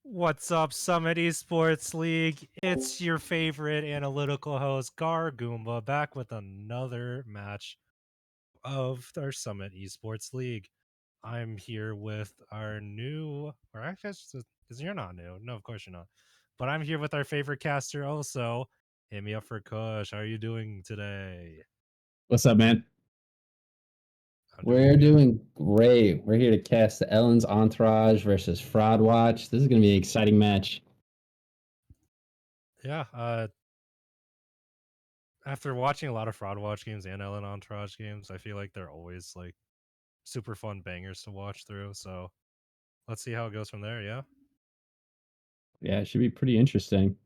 What's up, Summit Esports League? It's your favorite analytical host, Gar Goomba, back with another match of our Summit Esports League. I'm here with our new, or I guess, because you're not new. No, of course you're not. But I'm here with our favorite caster also. Hit me up for Kush. How are you doing today? What's up, man? I'm doing We're good. doing great. We're here to cast the Elend's Entourage versus Fraud Watch. This is going to be an exciting match. Yeah, after watching a lot of Fraud Watch games and Elend Entourage games, I feel like they're always like super fun bangers to watch through. So let's see how it goes from there. Yeah. Yeah, it should be pretty interesting.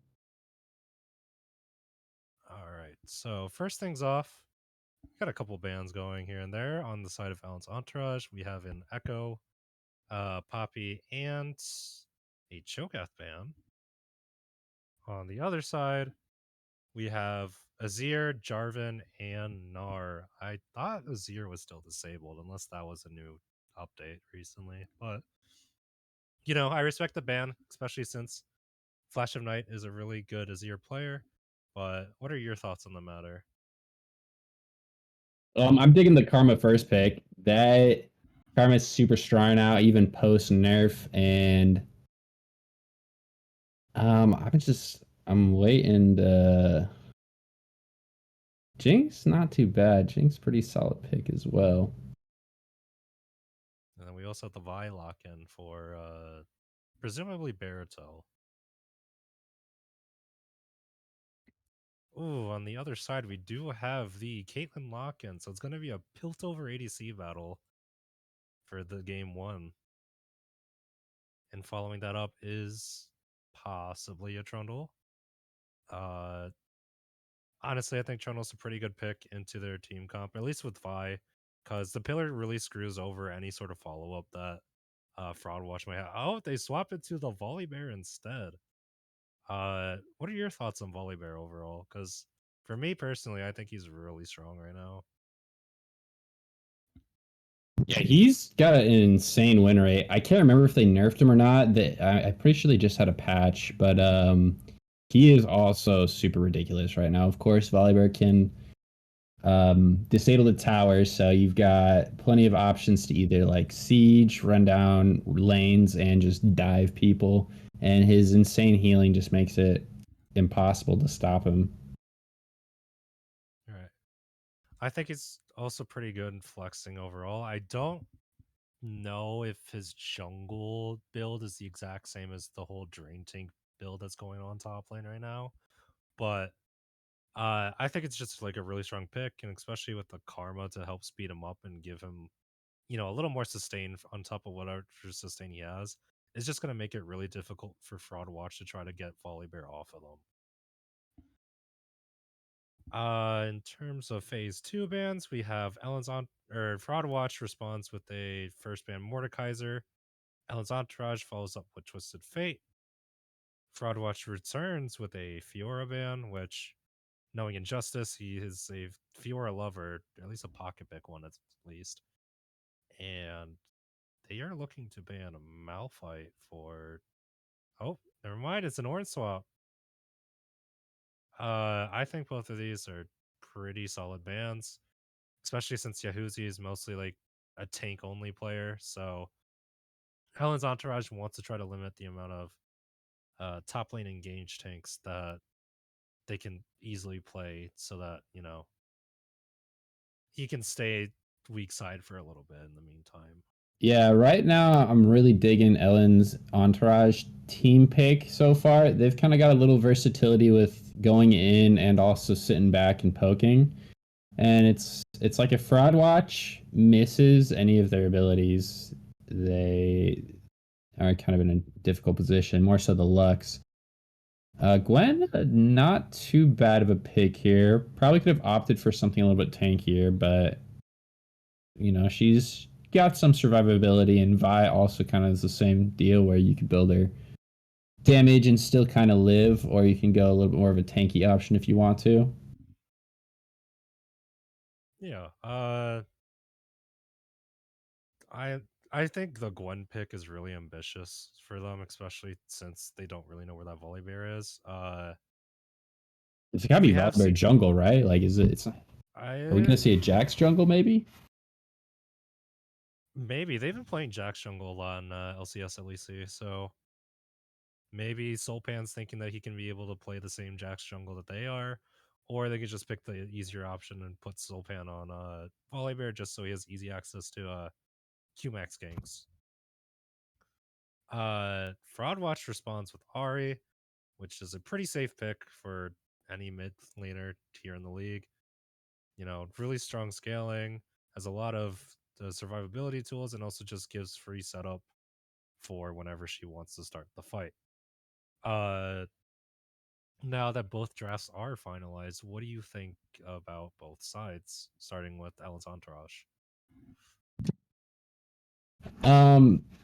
All right. So first things off, got a couple bands going here and there. On the side of Elend's Entourage, we have an Echo, Poppy, and a Cho'Gath band. On the other side, we have Azir, Jarvan, and Gnar. I thought Azir was still disabled, unless that was a new update recently. But I respect the ban, especially since Flash of Night is a really good Azir player. But what are your thoughts on the matter? I'm digging the Karma first pick. That Karma's super strong now, even post nerf, and I'm waiting. Jinx, not too bad. Jinx, pretty solid pick as well. And then we also have the Vi lock in for presumably Baruto. Ooh, on the other side, we do have the Caitlyn lock in. So it's going to be a Piltover ADC battle for the game one. And following that up is possibly a Trundle. Honestly, I think Trundle's a pretty good pick into their team comp, at least with Vi, because the pillar really screws over any sort of follow up that Fraud Watch might have. Oh, they swap it to the Volibear instead. What are your thoughts on Volibear overall? Because for me personally, I think he's really strong right now. Yeah, he's got an insane win rate. I can't remember if they nerfed him or not. I'm pretty sure they just had a patch, but he is also super ridiculous right now. Of course, Volibear can disable the towers, so you've got plenty of options to either like siege, run down lanes, and just dive people. And his insane healing just makes it impossible to stop him. All right. I think he's also pretty good in flexing overall. I don't know if his jungle build is the exact same as the whole drain tank build that's going on top lane right now, but I think it's just like a really strong pick, and especially with the karma to help speed him up and give him, a little more sustain on top of whatever sustain he has. It's just going to make it really difficult for Fraud Watch to try to get Volibear off of them. In terms of phase 2 bans, we have Fraud Watch responds with a first ban Mordekaiser. Elend's Entourage follows up with Twisted Fate. Fraud Watch returns with a Fiora ban, which, knowing Injustice, he is a Fiora lover, at least a pocket pick one at least. And they are looking to ban a Malphite for. Oh, never mind, it's an orange swap. I think both of these are pretty solid bans, especially since Yahuzi is mostly like a tank only player. So Helen's Entourage wants to try to limit the amount of top lane engaged tanks that they can easily play so that, he can stay weak side for a little bit in the meantime. Yeah, right now I'm really digging Ellen's Entourage team pick so far. They've kind of got a little versatility with going in and also sitting back and poking. And it's like if Fraud Watch misses any of their abilities, they are kind of in a difficult position, more so the Lux. Gwen, not too bad of a pick here. Probably could have opted for something a little bit tankier, but she's got some survivability, and Vi also kind of is the same deal where you can build her damage and still kind of live, or you can go a little bit more of a tanky option if you want to. Yeah. I I think the Gwen pick is really ambitious for them, especially since they don't really know where that Volibear is. It's gotta be We have Volibear seen jungle, right? Like, is it? It's. Are we I gonna see a Jax jungle maybe? maybe they've been playing Jack's jungle a lot in LCS at least, so maybe Soulpan's thinking that he can be able to play the same Jack's jungle that they are, or they could just pick the easier option and put Soulpan on Volibear just so he has easy access to Qmax ganks. Fraudwatch responds with Ari, which is a pretty safe pick for any mid laner here in the league. Really strong scaling, has a lot of the survivability tools, and also just gives free setup for whenever she wants to start the fight. Uh, Now that both drafts are finalized, what do you think about both sides, starting with Elend's Entourage?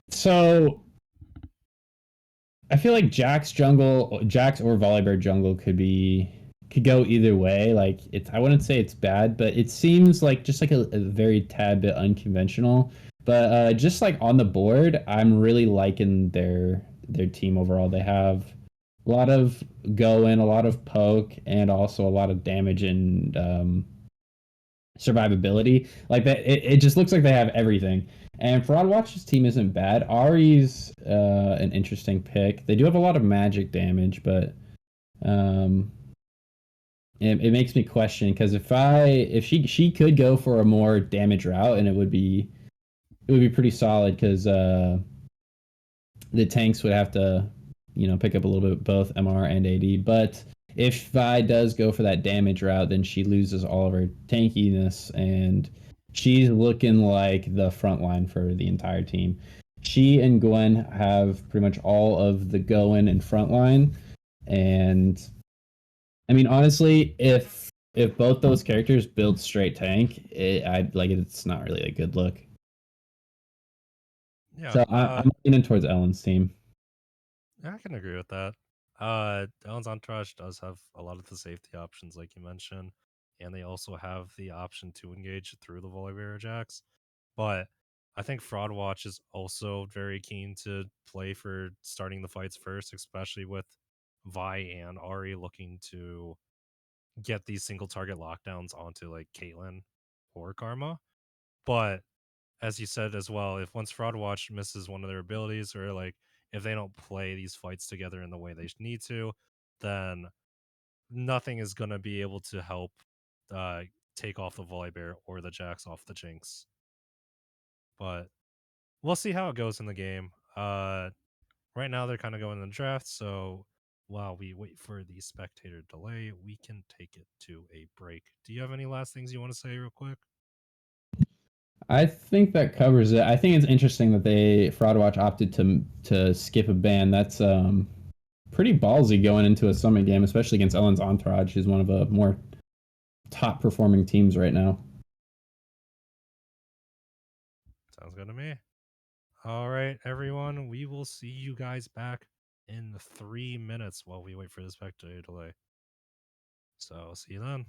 So I feel like Jax or Volibear jungle could go either way. Like, I wouldn't say it's bad, but it seems like just like a very tad bit unconventional. But just like on the board, I'm really liking their team overall. They have a lot of go in, a lot of poke, and also a lot of damage and survivability. Like that, it just looks like they have everything. And Fraudwatch's team isn't bad. Ari's an interesting pick. They do have a lot of magic damage, but um, it makes me question because if she could go for a more damage route, and it would be pretty solid because the tanks would have to, pick up a little bit of both MR and AD. But if Vi does go for that damage route, then she loses all of her tankiness, and she's looking like the front line for the entire team. She and Gwen have pretty much all of the go in and front line, and I mean, honestly, if both those characters build straight tank, it's not really a good look. Yeah, So I'm leaning towards Ellen's team. I can agree with that. Elend's Entourage does have a lot of the safety options, like you mentioned, and they also have the option to engage through the Volibear Jax. But I think Fraudwatch is also very keen to play for starting the fights first, especially with Vi and Ari looking to get these single target lockdowns onto like Caitlyn or Karma. But as you said as well, if once Fraudwatch misses one of their abilities, or like if they don't play these fights together in the way they need to, then nothing is going to be able to help uh, take off the Volibear or the Jax off the Jinx. But we'll see how it goes in the game. Right now they're kind of going in the draft, so while we wait for the spectator delay, we can take it to a break. Do you have any last things you want to say real quick? I think that covers it. I think it's interesting that Fraudwatch opted to skip a ban. That's pretty ballsy going into a summit game, especially against Ellen's Entourage, who's one of the more top performing teams right now. Sounds good to me. All right, everyone. We will see you guys back in 3 minutes while we wait for the spectator delay. So, see you then.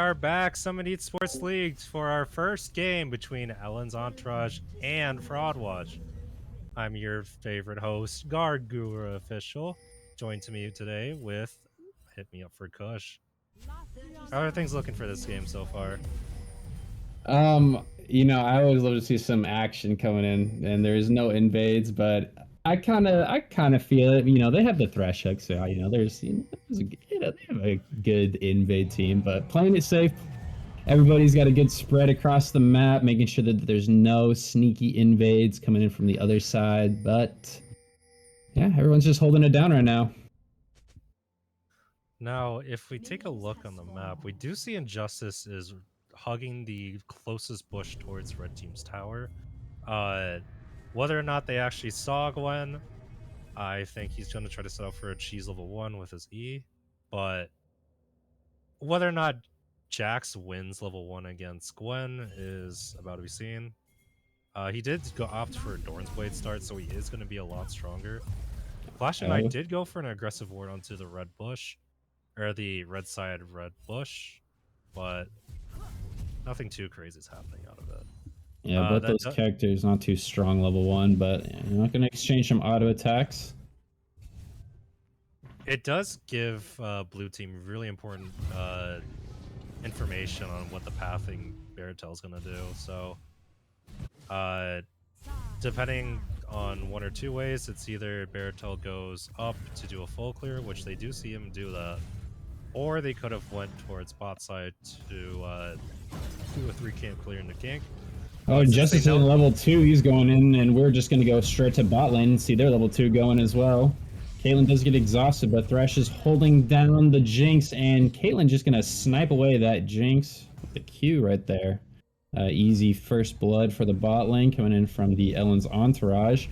are back, Summit Eats Sports League, for our first game between Elend's Entourage and Fraud Watch. I'm your favorite host, Guard Guru Official, joined to me today with Hit Me Up for Kush. How are things looking for this game so far? I always love to see some action coming in, and there's no invades, but I kind of feel it. They have the thresh hook, so they have a good invade team, but playing it safe. Everybody's got a good spread across the map, making sure that there's no sneaky invades coming in from the other side. But yeah, everyone's just holding it down right now. Now, if we take a look on the map, we do see Injustice is hugging the closest bush towards Red Team's tower. Whether or not they actually saw Gwen, I think he's going to try to set up for a cheese level 1 with his E. But whether or not Jax wins level 1 against Gwen is about to be seen. He did opt for a Dorn's Blade start, so he is going to be a lot stronger. Flash and I did go for an aggressive ward onto the red bush, or the red side red bush, but nothing too crazy is happening out of it. Yeah, both those characters not too strong level 1, but you're not going to exchange some auto attacks. It does give blue team really important information on what the pathing Baratel is going to do. So, depending on one or two ways, it's either Baratel goes up to do a full clear, which they do see him do that, or they could have went towards bot side to do a 3 camp clear into gank. Oh, Justice is level 2. He's going in, and we're just going to go straight to bot lane and see their level 2 going as well. Caitlyn does get exhausted, but Thresh is holding down the Jinx, and Caitlyn just going to snipe away that Jinx with the Q right there. Easy first blood for the bot lane coming in from the Elend's Entourage.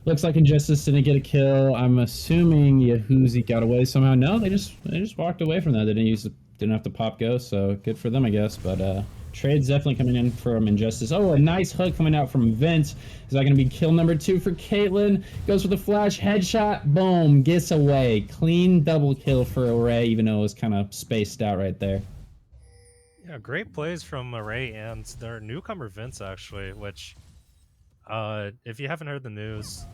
Looks like Injustice didn't get a kill. I'm assuming Yahuzi got away somehow. No, they just walked away from that. They didn't have to pop Ghost, so good for them, I guess. But trade's definitely coming in from Injustice. Oh, a nice hook coming out from Vince. Is that going to be kill number 2 for Caitlyn? Goes for the flash, headshot, boom, gets away. Clean double kill for Array, even though it was kind of spaced out right there. Yeah, great plays from Array and their newcomer Vince, actually, which, if you haven't heard the news,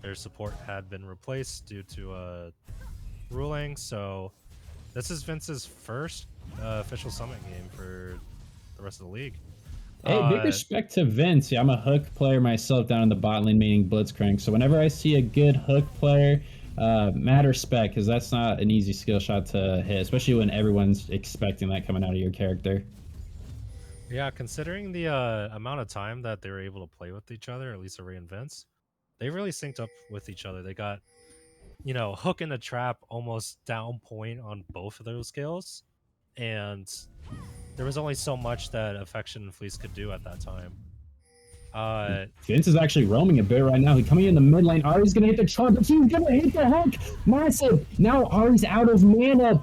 their support had been replaced due to a ruling, so this is Vince's first official Summit game for the rest of the league. Hey, big respect to Vince. Yeah, I'm a hook player myself down in the bot lane, meaning Blitzcrank. So whenever I see a good hook player, mad respect, because that's not an easy skill shot to hit, especially when everyone's expecting that coming out of your character. Yeah, considering the amount of time that they were able to play with each other, at least Array and Vince, they really synced up with each other. They got, hook in a trap almost down point on both of those skills, and there was only so much that Affection and Fleece could do at that time. Vince is actually roaming a bit right now. He's coming in the mid lane. Ari's going to hit the charge, but he's going to hit the hook. Massive. Now Ari's out of mana.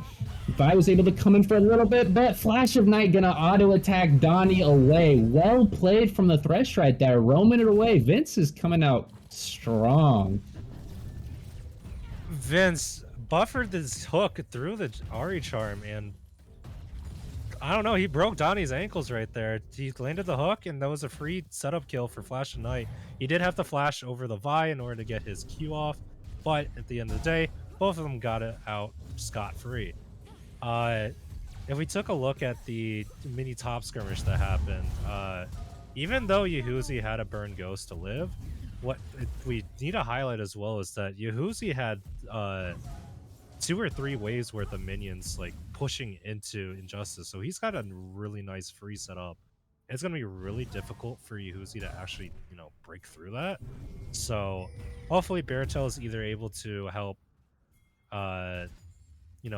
Vi was able to come in for a little bit, but Flash of Night going to auto attack Donnie away. Well played from the Thresh right there. Roaming it away. Vince is coming out strong. Vince buffered this hook through the Ari charm, and I don't know, he broke Donnie's ankles right there. He landed the hook, and that was a free setup kill for Flash of Night. He did have to flash over the Vi in order to get his Q off, but at the end of the day, both of them got it out scot-free. If we took a look at the mini top skirmish that happened, even though Yahuzi had a burn Ghost to live, what we need to highlight as well is that Yahuzi had 2 or 3 waves worth of minions like pushing into Injustice, so he's got a really nice free setup. It's going to be really difficult for Yahuzi to actually, break through that. So hopefully Baratel is either able to help,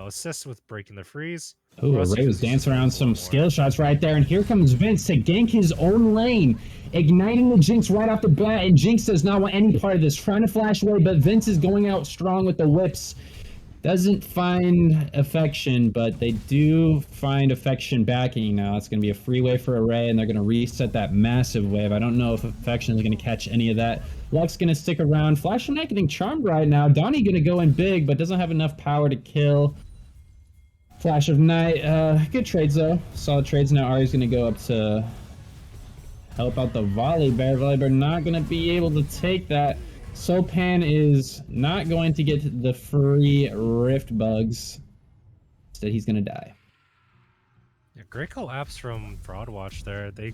assist with breaking the freeze. Oh, Array was dancing around some skill shots right there, and here comes Vince to gank his own lane, igniting the Jinx right off the bat, and Jinx does not want any part of this, trying to flash away, but Vince is going out strong with the whips. Doesn't find Affection, but they do find Affection backing now. It's going to be a freeway for Array, and they're going to reset that massive wave. I don't know if Affection is going to catch any of that. Luck's going to stick around. Flash and Night getting charmed right now. Donnie going to go in big, but doesn't have enough power to kill. Flash of Night. Good trades though. Solid trades. Now Ari's gonna go up to help out the Volley Bear. Volley Bear not gonna be able to take that. Sopan is not going to get the free Rift Bugs. Instead, he's gonna die. Yeah, great collapse from Fraudwatch there. They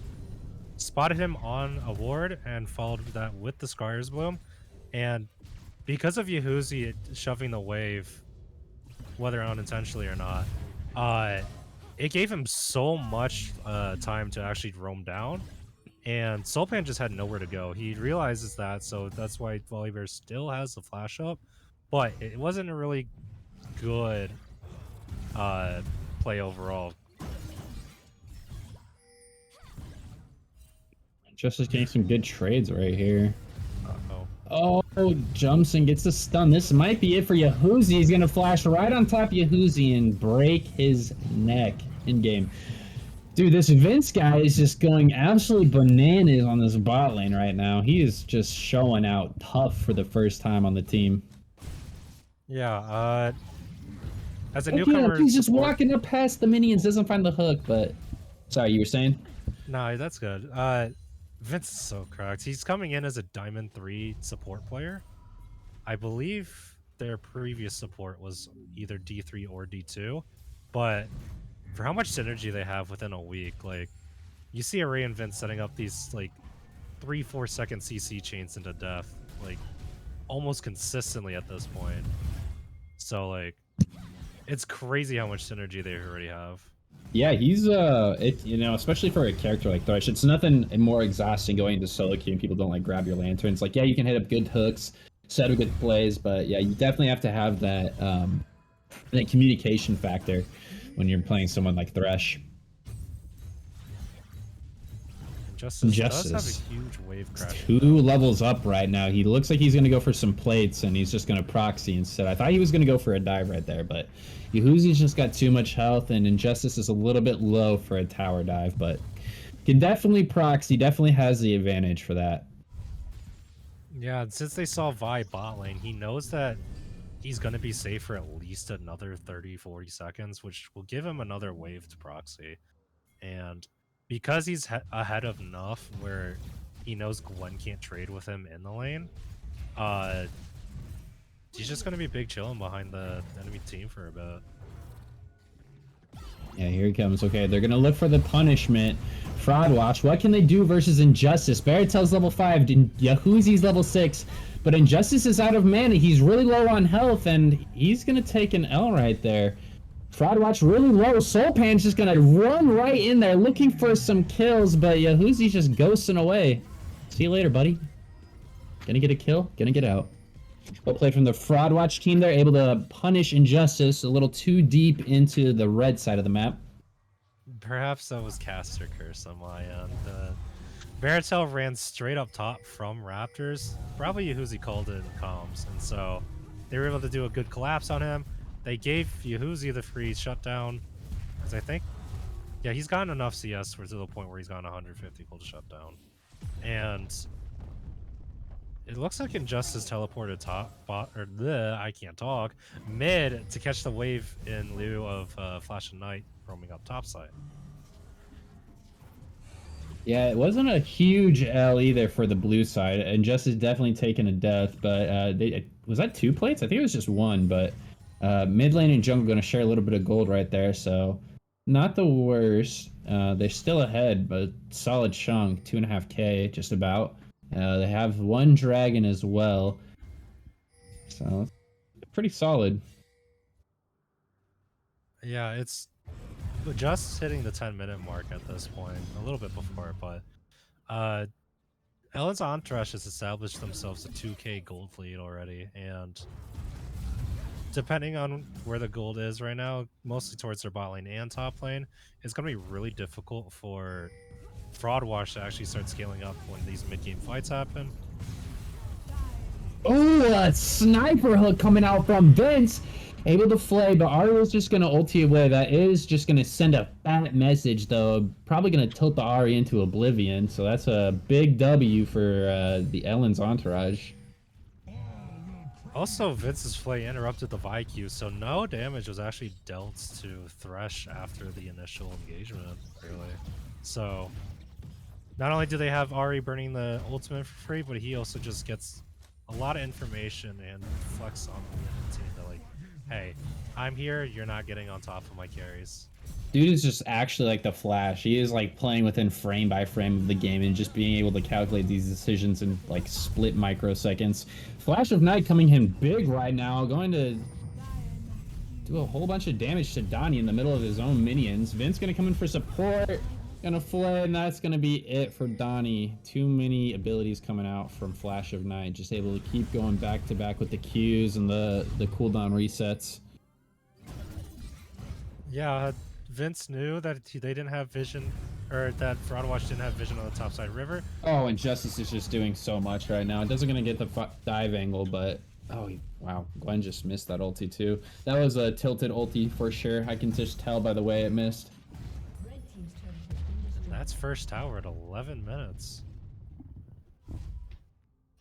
spotted him on a ward and followed that with the Squire's Bloom. And because of Yahuzi shoving the wave, whether unintentionally or not, it gave him so much time to actually roam down. And Soulpan just had nowhere to go. He realizes that, so that's why Volibear still has the flash up. But it wasn't a really good play overall. Justice getting some good trades right here. Uh-oh. Oh, jumps and gets a stun. This might be it for Yahuzi. He's going to flash right on top of Yahuzi and break his neck in game. Dude, this Vince guy is just going absolutely bananas on this bot lane right now. He is just showing out tough for the first time on the team. Yeah, as a newcomer... He's just walking up past the minions, doesn't find the hook, but... Sorry, you were saying? No, that's good. Vince is so cracked. He's coming in as a Diamond 3 support player. I believe their previous support was either D3 or D2, but for how much synergy they have within a week, like, you see Array and Vince setting up these, like, 3-4 second CC chains into death, like, almost consistently at this point. So, like, it's crazy how much synergy they already have. Yeah, he's especially for a character like Thresh, it's nothing more exhausting going into solo queue and people don't like grab your lanterns. Like, yeah, you can hit up good hooks, set up good plays, but yeah, you definitely have to have that that communication factor when you're playing someone like Thresh. Justice does have a huge wave crash. 2 levels up right now. He looks like he's going to go for some plates, and he's just going to proxy instead. I thought he was going to go for a dive right there, but Yahuzi's just got too much health, and Injustice is a little bit low for a tower dive, but can definitely proxy, definitely has the advantage for that. Yeah, since they saw Vi bot lane, he knows that he's going to be safe for at least another 30-40 seconds, which will give him another wave to proxy. And because he's ahead of Nuff, where he knows Gwen can't trade with him in the lane, he's just going to be big chilling behind the enemy team for a bit. Yeah, here he comes. Okay, they're going to look for the punishment. Fraud Watch. What can they do versus Injustice? Barratel's level 5, Yahuzi's level 6, but Injustice is out of mana. He's really low on health, and he's going to take an L right there. Fraud Watch really low. Soulpan's just going to run right in there looking for some kills, but Yahuzi's just ghosting away. See you later, buddy. Gonna get a kill, gonna get out. Well played from the Fraud Watch team. They're able to punish Injustice a little too deep into the red side of the map. Perhaps that was caster curse on my end. Baratel ran straight up top from Raptors. Probably Yahuzi called it in comms, and so they were able to do a good collapse on him. They gave Yahuzi the free shutdown, because I think, yeah, he's gotten enough CS to the point where he's gotten 150 gold shutdown. And it looks like Injustice teleported top, I can't talk, mid to catch the wave in lieu of Flash of Night roaming up topside. Yeah, it wasn't a huge L either for the blue side. Injustice definitely taking a death, but was that 2 plates? I think it was just 1, but mid lane and jungle going to share a little bit of gold right there, so not the worst. They're still ahead, but solid chunk, 2.5k just about. They have 1 dragon as well, so pretty solid. Yeah, it's just hitting the 10-minute mark at this point, a little bit before, but Elend's Entourage has established themselves a 2k gold lead already, and depending on where the gold is right now, mostly towards their bot lane and top lane, it's going to be really difficult for Fraud Wash to actually start scaling up when these mid-game fights happen. Oh, a sniper hook coming out from Vince. Able to flay, but Ari was just going to ulti away. That is just going to send a fat message, though. Probably going to tilt the Ari into oblivion, so that's a big W for the Elend's Entourage. Also, Vince's play interrupted the Vaiku, so no damage was actually dealt to Thresh after the initial engagement, really. So, not only do they have Ari burning the ultimate for free, but he also just gets a lot of information and flex on the enemy team that, like, hey, I'm here, you're not getting on top of my carries. Dude is just actually like the Flash. He is like playing within frame by frame of the game and just being able to calculate these decisions in like split microseconds. Flash of Night coming in big right now, going to do a whole bunch of damage to Donnie in the middle of his own minions. Vince gonna come in for support, gonna flay, and that's gonna be it for Donnie. Too many abilities coming out from Flash of Night, just able to keep going back to back with the Qs and the cooldown resets. Yeah, Vince knew that they didn't have vision, or that Watch didn't have vision on the topside river. Oh, and Justice is just doing so much right now. It doesn't gonna get the dive angle, but oh wow, Gwen just missed that ulti too. That was a tilted ulti for sure. I can just tell by the way it missed. And that's first tower at 11 minutes.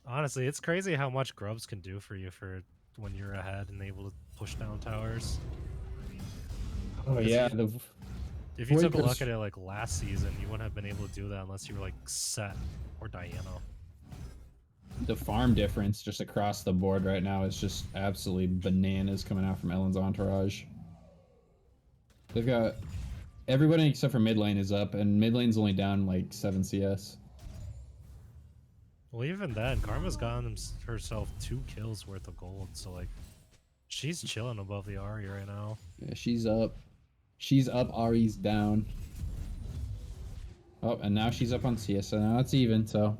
Honestly, it's crazy how much grubs can do for you for when you're ahead and able to push down towers. Oh yeah, if you took a look at it like last season, you wouldn't have been able to do that unless you were like Set or Diana. The farm difference just across the board right now is just absolutely bananas coming out from Elend's Entourage. They've got everybody except for mid lane is up, and mid lane's only down like 7 CS. Well, even then, Karma's gotten herself 2 kills worth of gold, so like, she's chilling above the Ahri right now. Yeah, she's up. She's up, Ari's down. Oh, and now she's up on CS, so now it's even, so.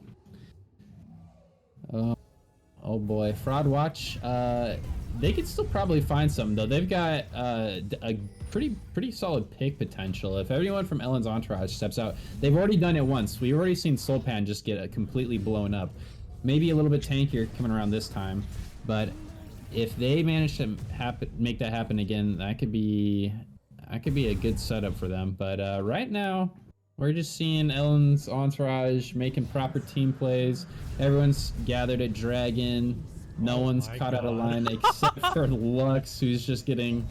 Oh boy, Fraud Watch. They could still probably find some though. They've got a pretty solid pick potential. If everyone from Elend's Entourage steps out, they've already done it once. We've already seen Sulpan just get completely blown up. Maybe a little bit tankier coming around this time, but if they manage to make that happen again, that could be a good setup for them. But right now, we're just seeing Elend's Entourage making proper team plays. Everyone's gathered at Dragon. No one's caught out of line except for Lux, who's just getting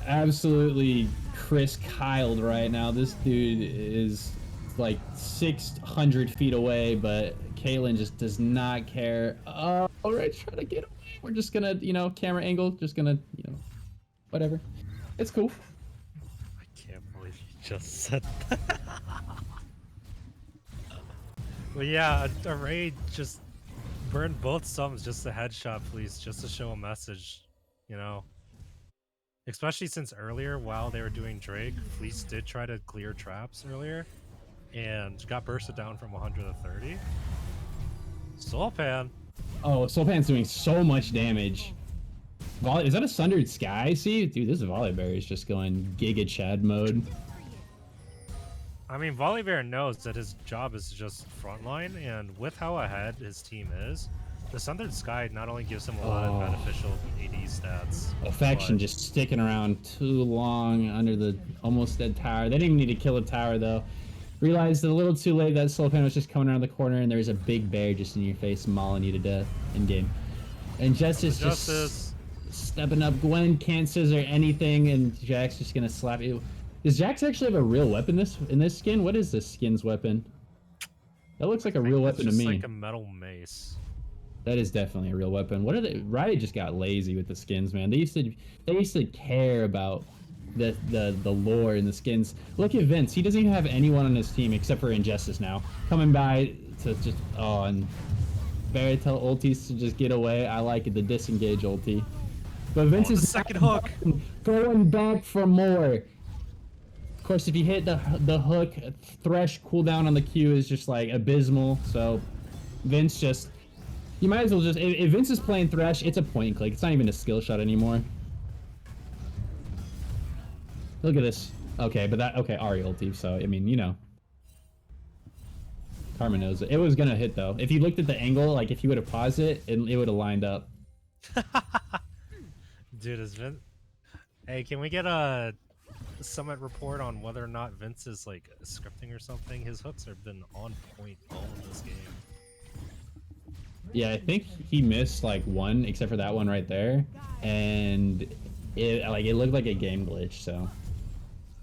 absolutely Chris Kyled right now. This dude is like 600 feet away, but Kaylin just does not care. Oh, all right, trying to get away. We're just gonna, camera angle, just gonna, whatever. It's cool. I can't believe you just said that. Well, yeah, a raid just burned both sums just a headshot, please, just to show a message, Especially since earlier, while they were doing Drake, Fleece did try to clear traps earlier and got bursted down from 130. Sulpan. Oh, Sulpan's doing so much damage. Is that a Sundered Sky? See, dude, this Volibear is just going Giga Chad mode. I mean, Volibear knows that his job is just frontline, and with how ahead his team is, the Sundered Sky not only gives him a lot of beneficial AD stats. Affection just sticking around too long under the almost dead tower. They didn't even need to kill a tower, though. Realized a little too late that Sulpan was just coming around the corner, and there's a big bear just in your face mauling you to death in-game. And Justice just stepping up. Gwen can't scissor anything, and Jack's just gonna slap you. Does Jax actually have a real weapon in this skin? What is this skin's weapon? That looks like a real weapon to me. It's like a metal mace. That is definitely a real weapon. What are they? Riot just got lazy with the skins, man. They used to care about the lore in the skins. Look at Vince. He doesn't even have anyone on his team except for Injustice now. Coming by to just and Veritel ultis to just get away. I like it, the disengage ulti. But Vince is the second hook. Going back for more. Of course, if you hit the hook, Thresh cooldown on the Q is just like abysmal. So Vince just, you might as well just, if Vince is playing Thresh, it's a point and click. It's not even a skill shot anymore. Look at this. Okay, but Ari ulti, so I mean, Karma knows it. It was gonna hit though. If you looked at the angle, like if you would have paused it, it would have lined up. Dude, is Vince... Hey, can we get a Summit report on whether or not Vince is like scripting or something? His hooks have been on point all of this game. Yeah, I think he missed like one, except for that one right there, and it looked like a game glitch. So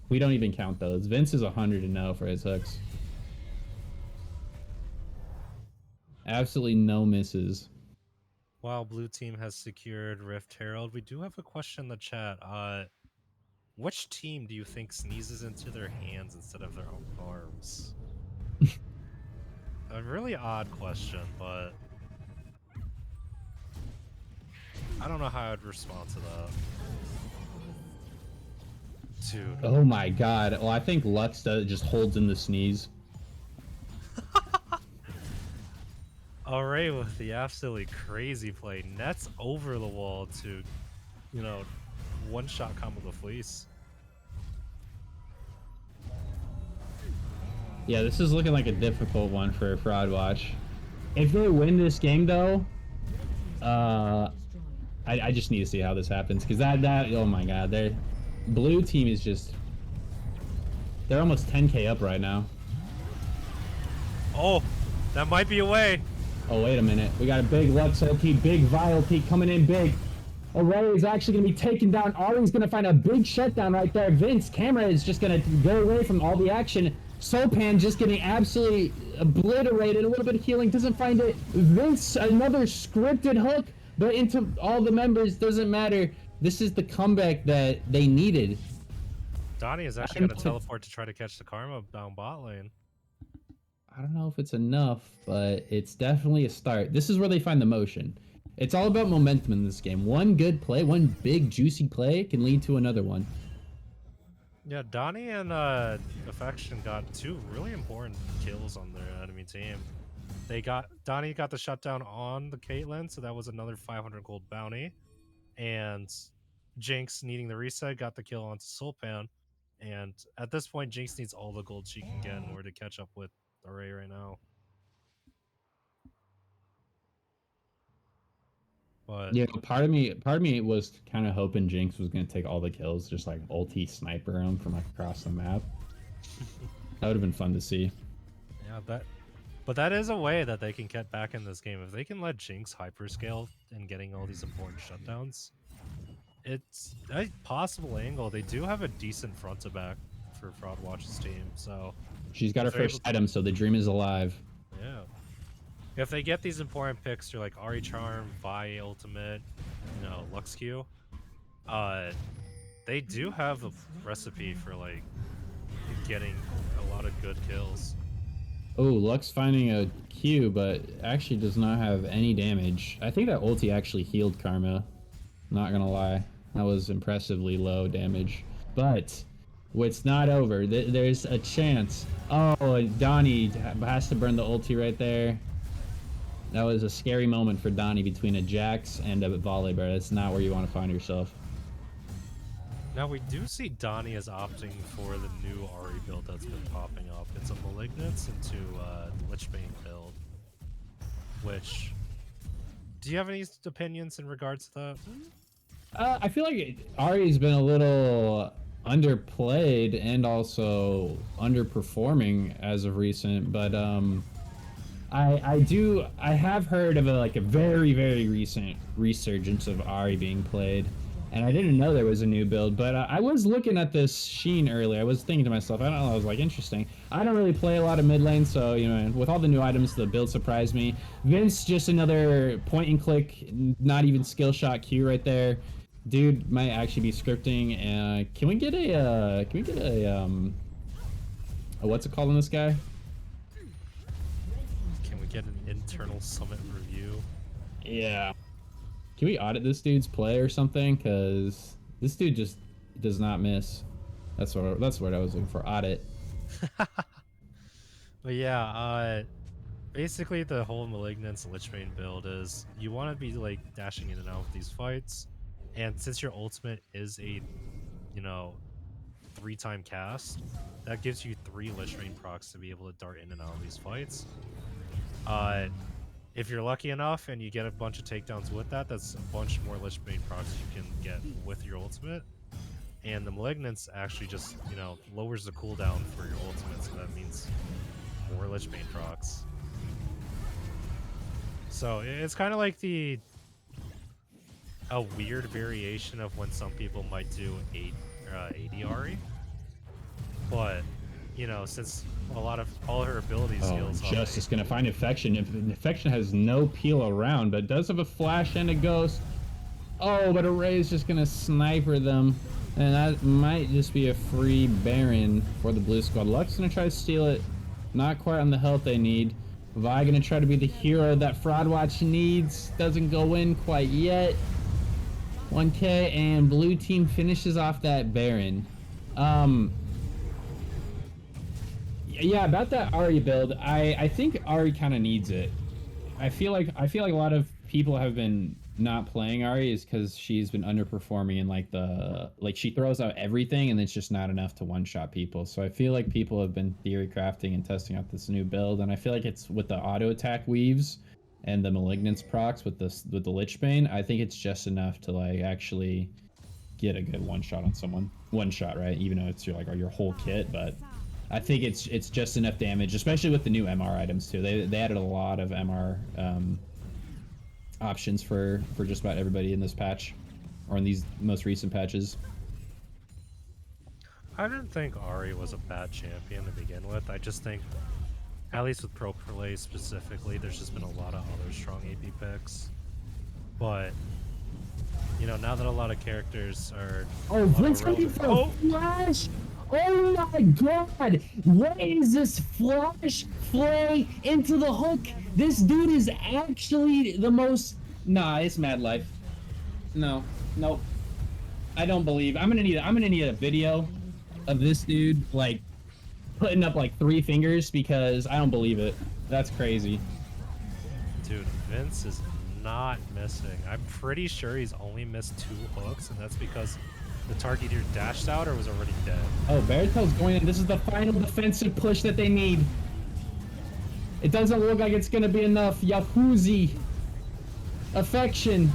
we don't even count those. Vince is 100-0 for his hooks. Absolutely no misses. While blue team has secured Rift Herald, we do have a question in the chat. Which team do you think sneezes into their hands instead of their own arms? A really odd question, but I don't know how I'd respond to that. Dude. Oh my god. Well, I think Lux just holds in the sneeze. Alright, with the absolutely crazy play. Nets over the wall to, one-shot combo the fleece. Yeah, this is looking like a difficult one for Fraud Watch. If they win this game, though, I just need to see how this happens, because oh my god, their blue team is just, they're almost 10k up right now. Oh, that might be a way. Oh, wait a minute. We got a big Lux ulti, big Vi ulti coming in big. Array is actually going to be taken down. Ari's going to find a big shutdown right there. Vince, camera is just going to go away from all the action. Sopan just getting absolutely obliterated. A little bit of healing, doesn't find it. Vince, another scripted hook, but into all the members, doesn't matter. This is the comeback that they needed. Donnie is actually going to teleport to try to catch the Karma down bot lane. I don't know if it's enough, but it's definitely a start. This is where they find the motion. It's all about momentum in this game. One good play, one big juicy play can lead to another one. Yeah, Donnie and Affection got two really important kills on their enemy team. Donnie got the shutdown on the Caitlyn, so that was another 500 gold bounty. And Jinx, needing the reset, got the kill onto Sulpan. And at this point, Jinx needs all the gold she can get in order to catch up with Array right now. But yeah, part of me was kind of hoping Jinx was gonna take all the kills, just like ulti sniper him from like across the map. That would have been fun to see. Yeah, but that is a way that they can get back in this game. If they can let Jinx hyperscale and getting all these important shutdowns, it's a possible angle. They do have a decent front to back for Fraud Watch's team, so she's got her first item, so the dream is alive. Yeah. If they get these important picks through like Ahri Charm, Vi Ultimate, Lux Q, they do have a recipe for like getting a lot of good kills. Oh, Lux finding a Q, but actually does not have any damage. I think that ulti actually healed Karma. Not gonna lie. That was impressively low damage. But it's not over. There's a chance. Oh, Donnie has to burn the ulti right there. That was a scary moment for Donnie between a Jax and a Volibear. That's not where you want to find yourself. Now we do see Donnie is opting for the new Ahri build that's been popping up. It's a Malignance into Lichbane build. Which, do you have any opinions in regards to that? I feel like Ahri's been a little underplayed and also underperforming as of recent, but I have heard of a very, very recent resurgence of Ahri being played, and I didn't know there was a new build, but I was looking at this Sheen earlier. I was thinking to myself, I don't know, I was like, interesting. I don't really play a lot of mid lane, so, with all the new items, the build surprised me. Vince, just another point and click, not even skill shot Q right there. Dude might actually be scripting. Can we get a what's it called on this guy? Can we get an internal summit review? Yeah. Can we audit this dude's play or something? Because this dude just does not miss. That's what I was looking for. Audit. But yeah, basically the whole Malignance Lichbane build is you want to be like dashing in and out of these fights, and since your ultimate is a 3-time cast, that gives you 3 Lichbane procs to be able to dart in and out of these fights. If you're lucky enough and you get a bunch of takedowns with that, that's a bunch more Lichbane procs you can get with your ultimate. And the Malignance actually just, lowers the cooldown for your ultimate, so that means more Lichbane procs. So it's kind of like a weird variation of when some people might do AD but you know, since all her ability Oh, and skills off Justice gonna find Infection. Infection has no peel around, but does have a flash and a ghost. Oh, but Array is just gonna sniper them. And that might just be a free Baron for the blue squad. Luck's gonna try to steal it. Not quite on the health they need. Vi gonna try to be the hero that Fraud Watch needs. Doesn't go in quite yet. 1k, and blue team finishes off that Baron. Yeah, about that Ari build, I think Ari kind of needs it. I feel like a lot of people have been not playing Ari is because she's been underperforming in like she throws out everything and it's just not enough to one shot people. So I feel like people have been theory crafting and testing out this new build, and I feel like it's with the auto attack weaves and the malignance procs with the Lich Bane. I think it's just enough to like actually get a good one shot on someone. One shot, right? Even though it's your whole kit, but I think it's just enough damage, especially with the new MR items too. They added a lot of MR options for just about everybody in this patch, or in these most recent patches. I didn't think Ari was a bad champion to begin with. I just think, at least with Pro Play specifically, there's just been a lot of other strong AP picks. But you know, now that a lot of characters are Blitz looking for a flash. Oh my god! What is this flash play into the hook? This dude is actually the most. Nah, it's Mad Life. No, nope. I don't believe. I'm gonna need a video of this dude like putting up like 3 fingers because I don't believe it. That's crazy. Dude, Vince is not missing. I'm pretty sure he's only missed 2 hooks, and that's because the target either dashed out or was already dead. Oh, Barritel's going in. This is the final defensive push that they need. It doesn't look like it's going to be enough. Yahuzi. Affection.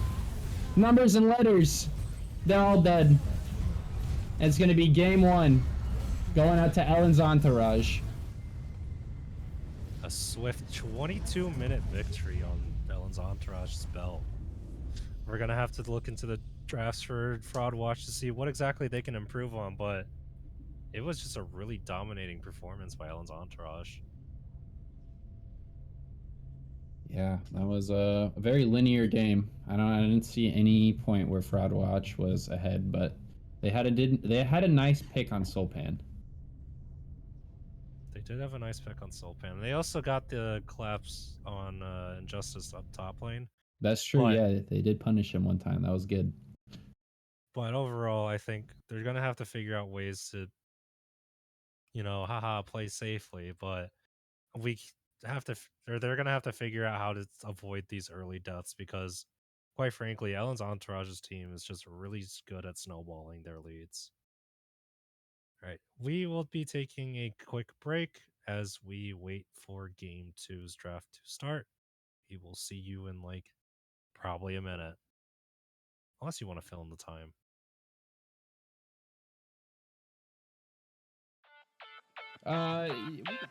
Numbers and letters. They're all dead. And it's going to be game 1. Going out to Elend's Entourage. A swift 22-minute victory on Elend's Entourage's belt. We're going to have to look into the drafts for Fraud Watch to see what exactly they can improve on, but it was just a really dominating performance by Elend's Entourage. Yeah, that was a very linear game. I didn't see any point where Fraud Watch was ahead, but they had a nice pick on Sulpan. They did have a nice pick on Sulpan. They also got the collapse on Injustice up top lane. That's true, but, yeah, they did punish him one time. That was good. But overall, I think they're going to have to figure out ways to, you know, play safely. But we have to, or they're going to have to figure out how to avoid these early deaths because, quite frankly, Elend's Entourage's team is just really good at snowballing their leads. All right, we will be taking a quick break as we wait for Game 2's draft to start. We will see you in like probably a minute. Unless you want to fill in the time. We could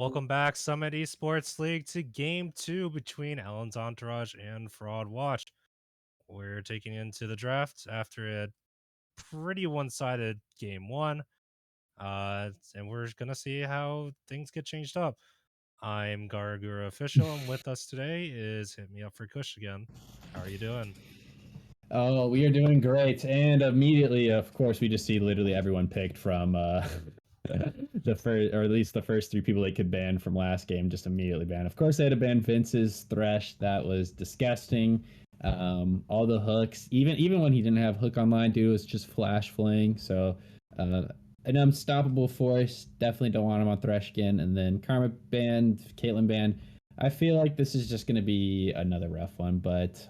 Welcome back, Summit Esports League, to Game 2 between Elend's Entourage and Fraud Watch. We're taking into the draft after a pretty one-sided Game 1, and we're going to see how things get changed up. I'm Garagura Official, and with us today is Hit Me Up for Kush again. How are you doing? Oh, we are doing great. And immediately, of course, we just see literally everyone picked from the first, or at least the first three people they could ban from last game, just immediately banned. Of course, they had to ban Vince's Thresh. That was disgusting. All the hooks, even when he didn't have hook online, dude, it was just flash fling. So, uh, an unstoppable force. Definitely don't want him on Thresh again. And then Karma banned, Caitlyn banned. I feel like this is just going to be another rough one, but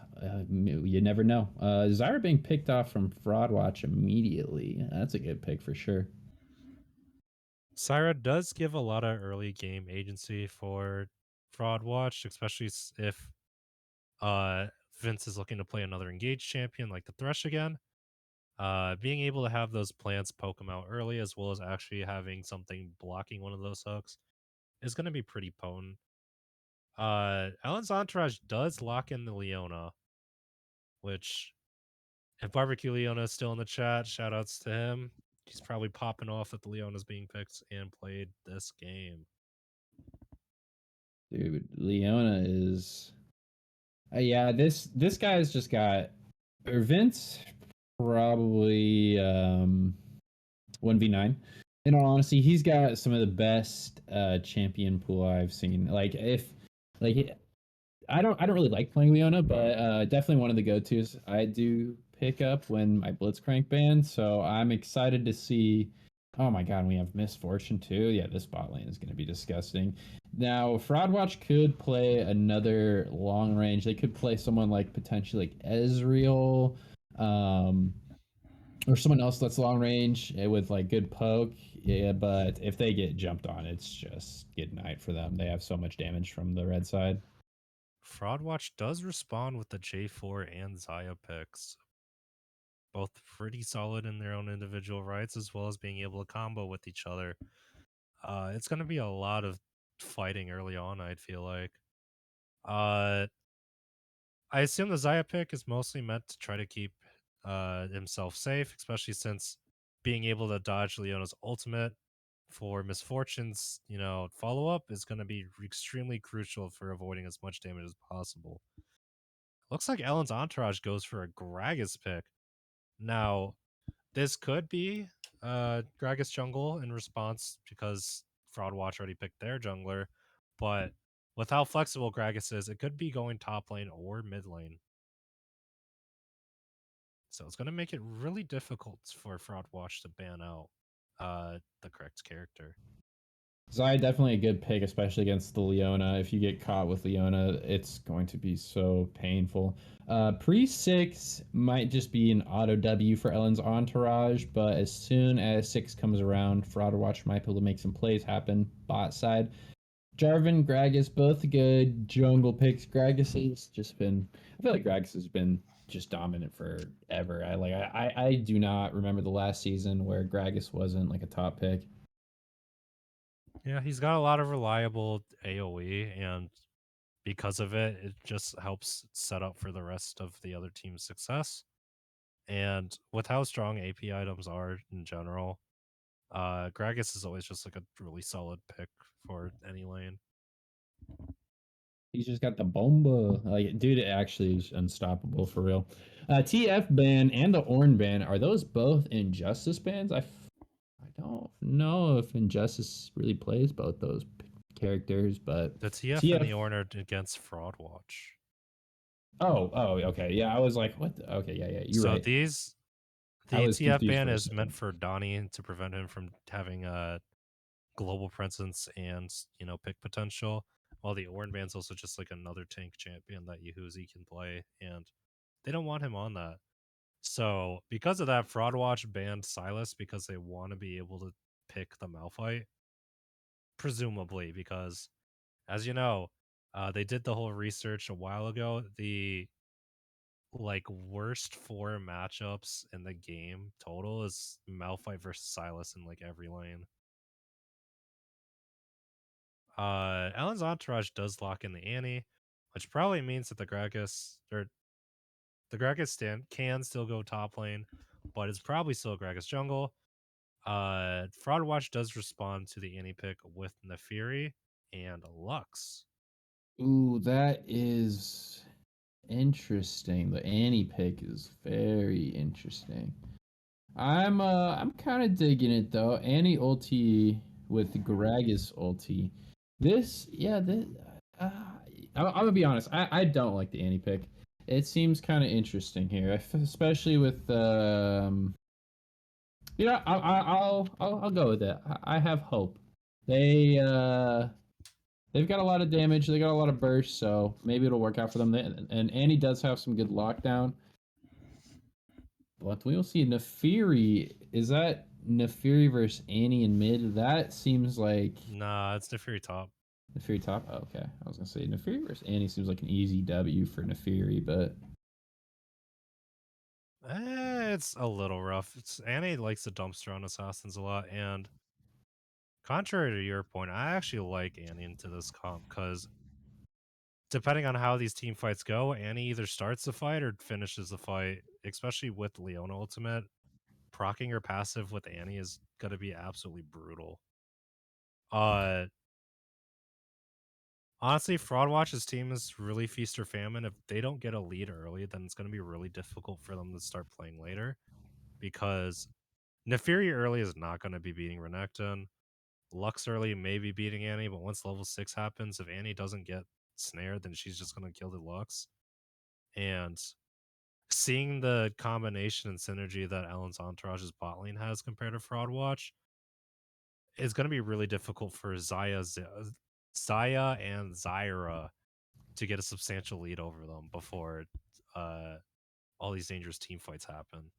you never know. Zyra being picked off from Fraud Watch immediately. That's a good pick for sure. Syra does give a lot of early game agency for Fraud Watch, especially if uh, Vince is looking to play another engaged champion like the Thresh again. Being able to have those plants poke them out early, as well as actually having something blocking one of those hooks, is going to be pretty potent. Elend's Entourage does lock in the Leona, which, if Barbecue Leona is still in the chat, shout outs to him. He's probably popping off that the Leona's being picked and played this game. Dude, Leona is. Yeah, this guy's just got. Or Vince probably 1v9. In all honesty, he's got some of the best champion pool I've seen. Like I don't really like playing Leona, but definitely one of the go-tos I do pick up when my Blitzcrank band. So I'm excited to see. Oh my god, we have Misfortune too. Yeah, this bot lane is going to be disgusting. Now, Fraudwatch could play another long range. They could play someone like potentially like Ezreal, um, or someone else that's long range with like good poke. Yeah, but if they get jumped on, it's just good night for them. They have so much damage from the red side. Fraud Watch does respond with the J4 and Zaya picks, both pretty solid in their own individual rights, as well as being able to combo with each other. It's going to be a lot of fighting early on, I'd feel like. Uh, I assume the Zaya pick is mostly meant to try to keep himself safe, especially since being able to dodge Leona's ultimate for Misfortune's, follow up is going to be extremely crucial for avoiding as much damage as possible. Looks like Ellen's Entourage goes for a Gragas pick. Now, this could be Gragas jungle in response because Fraud Watch already picked their jungler, but with how flexible Gragas is, it could be going top lane or mid lane. So it's going to make it really difficult for Fraud Watch to ban out the correct character. Zai definitely a good pick, especially against the Leona. If you get caught with Leona, it's going to be so painful. Pre 6 might just be an auto W for Ellen's Entourage, but as soon as 6 comes around, Frauder Watch might be able to make some plays happen bot side. Jarvan, Gragas, both good jungle picks. Gragas has just been, I feel like Gragas has been just dominant forever. I do not remember the last season where Gragas wasn't like a top pick. Yeah, he's got a lot of reliable AoE, and because of it, it just helps set up for the rest of the other team's success. And with how strong AP items are in general, Gragas is always just like a really solid pick for any lane. He's just got the bomba. Like, dude, it actually is unstoppable for real. TF ban and the Orn ban, are those both Injustice bans? I don't know if Injustice really plays both those characters, but The TF and TF. the Ornard against Fraud Watch. Oh, okay. Yeah, I was like, what? Okay, yeah, you're So right. I the was TF confused ban for a is meant second. for Donnie to prevent him from having a global presence and pick potential, while the Orn ban's also just like another tank champion that Yehuzi can play, and they don't want him on that. So because of that, Fraud Watch banned Silas because they want to be able to pick the Malphite, presumably because, as you know, they did the whole research a while ago. The worst four matchups in the game total is Malphite versus Silas in like every lane. Ellen's Entourage does lock in the Annie, which probably means that the Gragas stand can still go top lane, but it's probably still Gragas jungle. Fraud Watch does respond to the Annie pick with Nefiri and Lux. Ooh, that is interesting. The Annie pick is very interesting. I'm kind of digging it though. Annie ulti with Gragas ulti. This yeah, this uh, I'm gonna be honest. I don't like the Annie pick. It seems kind of interesting here, especially with I'll go with it. I have hope. They they've got a lot of damage. They got a lot of burst, so maybe it'll work out for them. And Annie does have some good lockdown. But we will see. Nefiri, is that Nefiri versus Annie in mid? That seems like Nah, it's Nefiri top. Nefiri top. Oh, okay, I was gonna say Nefiri versus Annie seems like an easy W for Nefiri, but It's a little rough. Annie likes the dumpster on assassins a lot, and contrary to your point, I actually like Annie into this comp because depending on how these team fights go, Annie either starts the fight or finishes the fight, especially with Leona ultimate. Procking her passive with Annie is gonna be absolutely brutal. Uh Honestly, Fraud Watch's team is really feast or famine. If they don't get a lead early, then it's gonna be really difficult for them to start playing later. Because Nefiri early is not gonna be beating Renekton. Lux early may be beating Annie, but once level 6 happens, if Annie doesn't get snared, then she's just gonna kill the Lux. And seeing the combination and synergy that Elend's Entourage's bot lane has compared to Fraud Watch, it's going to be really difficult for Zaya and Zyra to get a substantial lead over them before uh, all these dangerous team fights happen.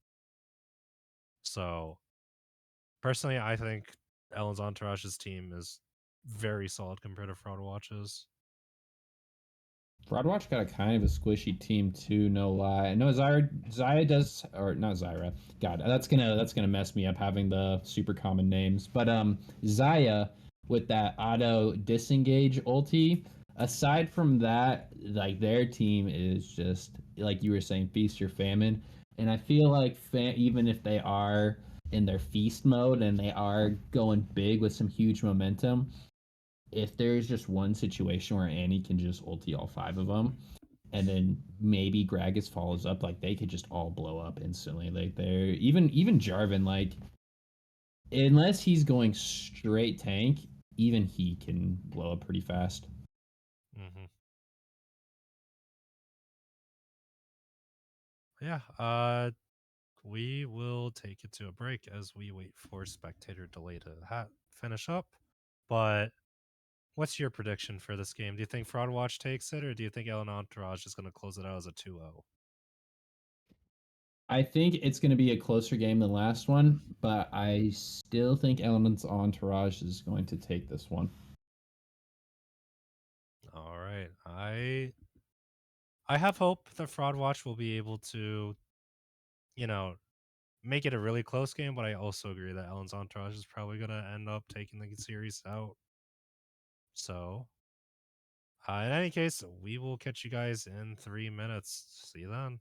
So, personally, I think Elend's Entourage's team is very solid compared to Fraud Watch's. Fraudwatch got a kind of a squishy team too, no lie. I know Zaya does, or not Zyra. God, that's gonna mess me up having the super common names. But Zaya with that auto disengage ulti. Aside from that, like their team is just like you were saying, feast or famine. And I feel like even if they are in their feast mode and they are going big with some huge momentum, if there's just one situation where Annie can just ulti all five of them, and then maybe Gragas follows up, like they could just all blow up instantly. Like they're even Jarvan, like unless he's going straight tank, even he can blow up pretty fast. Mm-hmm. Yeah, we will take it to a break as we wait for spectator delay to finish up. But what's your prediction for this game? Do you think Fraud Watch takes it, or do you think Elend Entourage is going to close it out as a 2-0? I think it's going to be a closer game than last one, but I still think Element's Entourage is going to take this one. All right. I have hope that Fraud Watch will be able to, you know, make it a really close game, but I also agree that Elend's Entourage is probably going to end up taking the series out. So, in any case, we will catch you guys in 3 minutes. See you then.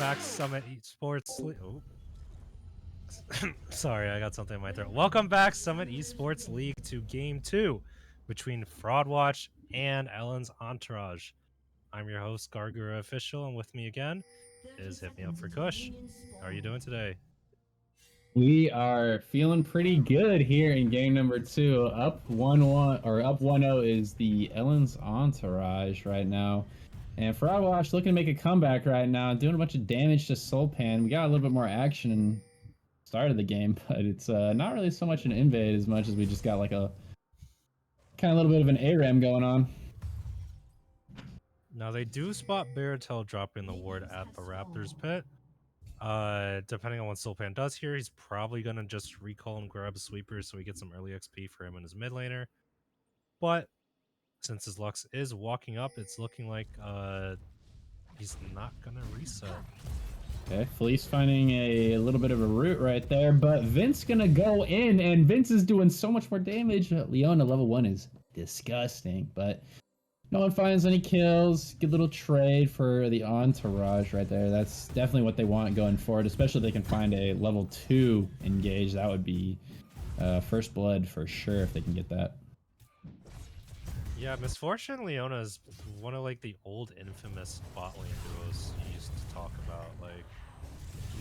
back, Summit Esports League. Oh. Sorry, I got something in my throat. Welcome back, Summit Esports League, to Game 2 between Fraud Watch and Elend's Entourage. I'm your host, Gargura Official, and with me again is Hit Me Up for Kush. How are you doing today? We are feeling pretty good here in game number 2. Up 1-1 or up 1-0 is the Elend's Entourage right now. And Frogwash looking to make a comeback right now, doing a bunch of damage to Soulpan. We got a little bit more action in start of the game, but it's not really so much an invade as much as we just got like a kind of a little bit of an ARAM going on. Now they do spot Baratel dropping the ward at the Raptors pit. Depending on what Soulpan does here, he's probably gonna just recall and grab a sweeper so he gets some early XP for him and his mid laner. But since his Lux is walking up, it's looking like he's not gonna reset. Okay, Fleece finding a little bit of a root right there, but Vince gonna go in, and Vince is doing so much more damage. Leona level 1 is disgusting, but no one finds any kills. Good little trade for the Entourage right there. That's definitely what they want going forward, especially if they can find a level 2 engage. That would be first blood for sure if they can get that. Yeah, Misfortune Leona is one of like the old infamous bot lane duos you used to talk about. Like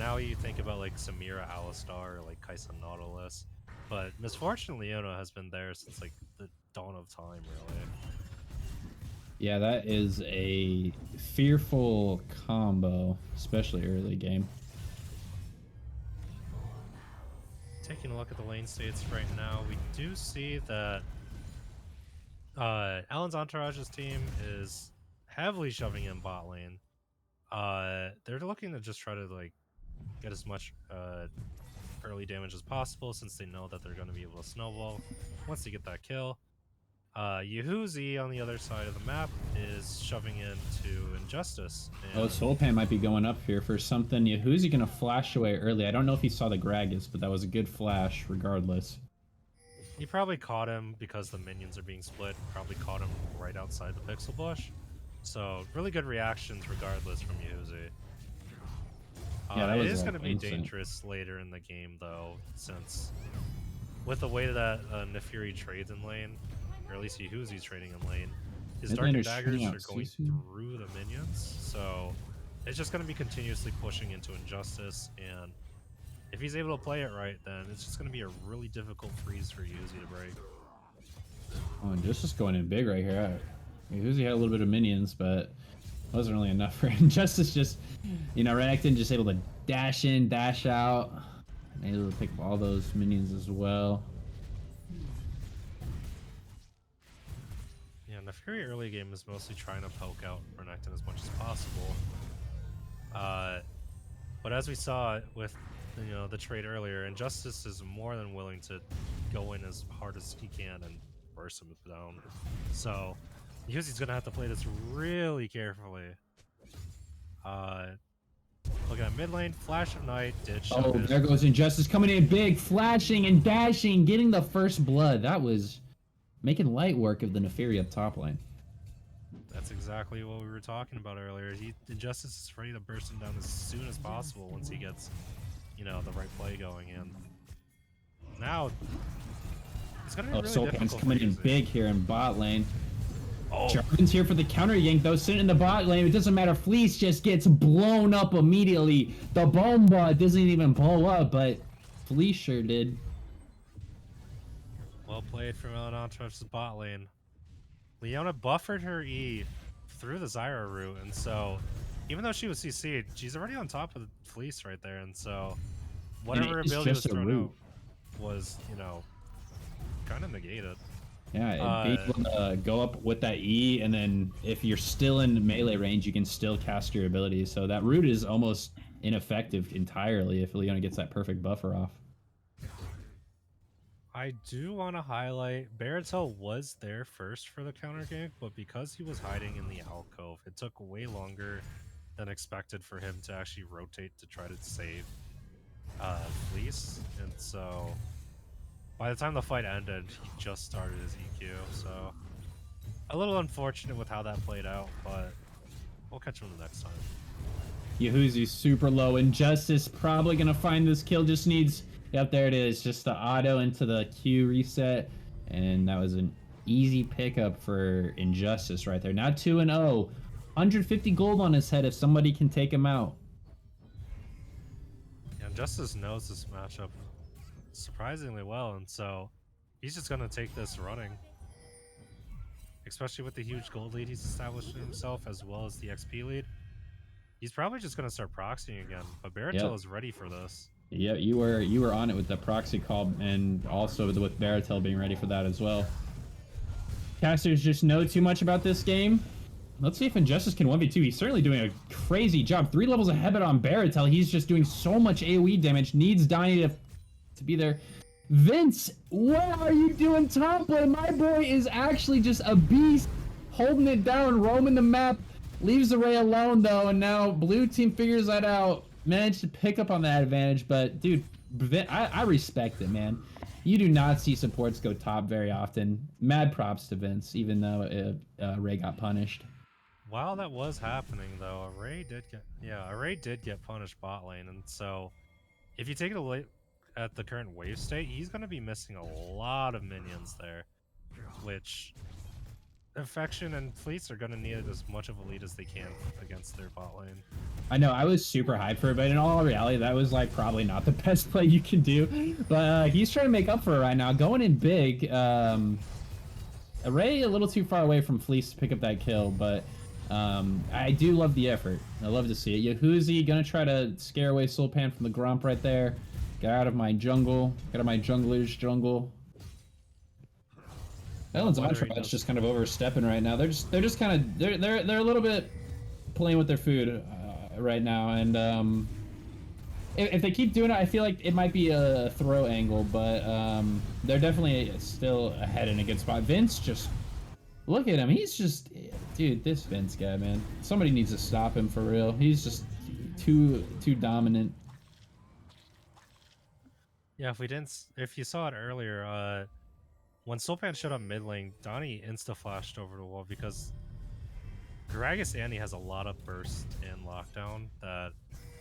now you think about like Samira Alistar or like Kaisa Nautilus, but Misfortune Leona has been there since like the dawn of time, really. Yeah, that is a fearful combo, especially early game. Taking a look at the lane states right now, we do see that Elend's Entourage's team is heavily shoving in bot lane. They're looking to just try to like get as much early damage as possible since they know that they're going to be able to snowball once they get that kill. Yehuzi on the other side of the map is shoving into Injustice. Oh, Soulpan might be going up here for something. Yehuzi gonna flash away early. I don't know if he saw the Gragas, but that was a good flash regardless. He probably caught him because the minions are being split. Probably caught him right outside the pixel bush. So really good reactions regardless from Yehuzi. Yeah, that it was is going to be instant. dangerous later in the game though, since with the way that Nefiri trades in lane, or at least Yehuzi's trading in lane, his Dark and Daggers are going through the minions. So it's just going to be continuously pushing into Injustice, and if he's able to play it right, then it's just going to be a really difficult freeze for Yehuzi to break. Oh, Injustice going in big right here. Yehuzi had a little bit of minions, but wasn't really enough for Injustice. Just, you know, Renekton just able to dash in, dash out, and able to pick up all those minions as well. Yeah, Nefiri early game is mostly trying to poke out Renekton as much as possible. But as we saw with the trade earlier, Injustice is more than willing to go in as hard as he can and burst him down. So he's gonna have to play this really carefully. Looking at mid lane, Flash of Night did shove Oh, in. there goes Injustice coming in big, flashing and dashing, getting the first blood. That was making light work of the Nefiri up top lane. That's exactly what we were talking about earlier. Injustice is ready to burst him down as soon as possible once he gets, the right play going in. Now, it's gonna be really Soulpan's difficult. coming in big here in bot lane. Oh, Jarvan's here for the counter yank though, sitting in the bot lane. It doesn't matter. Fleece just gets blown up immediately. The bomba doesn't even blow up, but Fleece sure did. well played from Entourage's bot lane. Leona buffered her E through the Zyra route, and so even though she was CC'd, she's already on top of the Fleece right there, and so whatever ability was thrown out was, kind of negated. Yeah, being able to go up with that E, and then if you're still in melee range, you can still cast your abilities. So that root is almost ineffective entirely if Leona gets that perfect buffer off. I do want to highlight Baratel was there first for the counter gank, but because he was hiding in the alcove, it took way longer than expected for him to actually rotate to try to save Fleece, and so by the time the fight ended, he just started his EQ, so a little unfortunate with how that played out, but we'll catch him the next time. Yahuzu's super low. Injustice probably going to find this kill. Just needs... Yep, there it is. Just the auto into the Q reset. And that was an easy pickup for Injustice right there. Now 2-0. 150 gold on his head if somebody can take him out. Yeah, Justice knows this matchup surprisingly well, and so he's just going to take this running. Especially with the huge gold lead he's established for himself, as well as the XP lead. He's probably just going to start proxying again, but Baratil is ready for this. Yeah, you were on it with the proxy call, and also with Baratil being ready for that as well. Casters just know too much about this game. Let's see if Injustice can 1v2. He's certainly doing a crazy job. 3 levels ahead on Baratil. He's just doing so much AoE damage. Needs Donnie to be there. Vince, what are you doing top lane? My boy is actually just a beast. Holding it down, roaming the map. Leaves the Ray alone, though, and now blue team figures that out. Managed to pick up on that advantage, but, dude, I respect it, man. You do not see supports go top very often. Mad props to Vince, even though Ray got punished. While that was happening, though, Array did get punished bot lane, and so if you take a look at the current wave state, he's going to be missing a lot of minions there, which Infection and Fleets are going to need as much of a lead as they can against their bot lane. I know, I was super hyped for it, but in all reality, that was like probably not the best play you can do. But he's trying to make up for it right now, going in big. Array a little too far away from Fleece to pick up that kill, but I do love the effort. I love to see it. Yahuzi gonna try to scare away Sulpan from the Grump right there. Get out of my jungle. Get out of my jungler's jungle. Elend's Entourage just kind of overstepping right now. They're just kind of they're a little bit playing with their food right now, and if they keep doing it, I feel like it might be a throw angle, but they're definitely still ahead in a good spot. Vince, just look at him. He's just, dude, this Vince guy, man. Somebody needs to stop him for real. He's just too dominant. Yeah, if you saw it earlier, when Sulpan showed up mid lane, Donnie insta-flashed over the wall because Gragas Annie has a lot of burst in lockdown that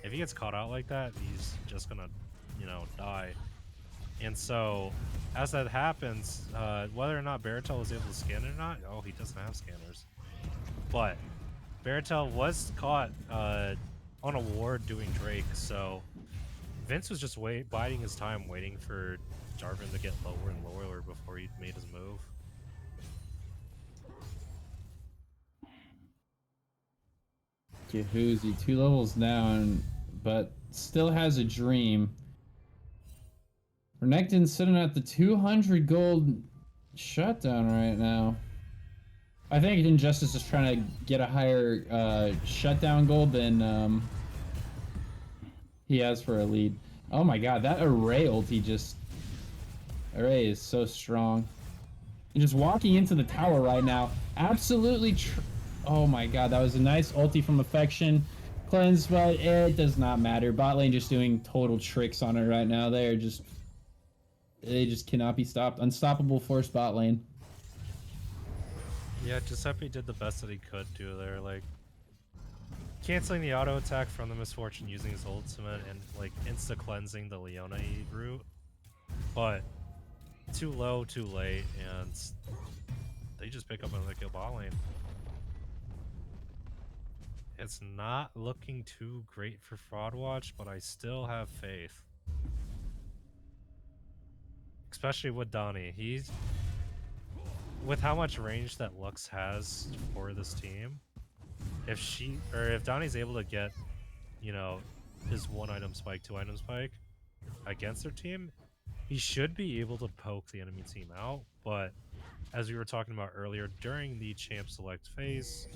if he gets caught out like that, he's just gonna, die. And so, as that happens, whether or not Baratil was able to scan it or not, he doesn't have scanners. But Baratil was caught on a ward doing Drake, so Vince was just biding his time, waiting for Jarvan to get lower and lower before he made his move. Yahuzi 2 levels down, but still has a dream. Renekton's sitting at the 200 gold shutdown right now. I think Injustice is trying to get a higher shutdown gold than he has for a lead. Oh my god, that Array ulti just... Array is so strong. And just walking into the tower right now. Absolutely... Oh my god, that was a nice ulti from Affection. Cleanse, but it does not matter. Bot lane just doing total tricks on it right now. They just cannot be stopped. Unstoppable force bot lane. Yeah, Giuseppe did the best that he could do there, like canceling the auto attack from the Misfortune using his ultimate and like insta cleansing the Leona route. But too low, too late, and they just pick up another kill bot lane. It's not looking too great for Fraud Watch, but I still have faith. Especially with Donnie. He's... with how much range that Lux has for this team, if Donnie's able to get, his 1-item spike, 2-item spike against their team, he should be able to poke the enemy team out. But as we were talking about earlier, during the champ select phase,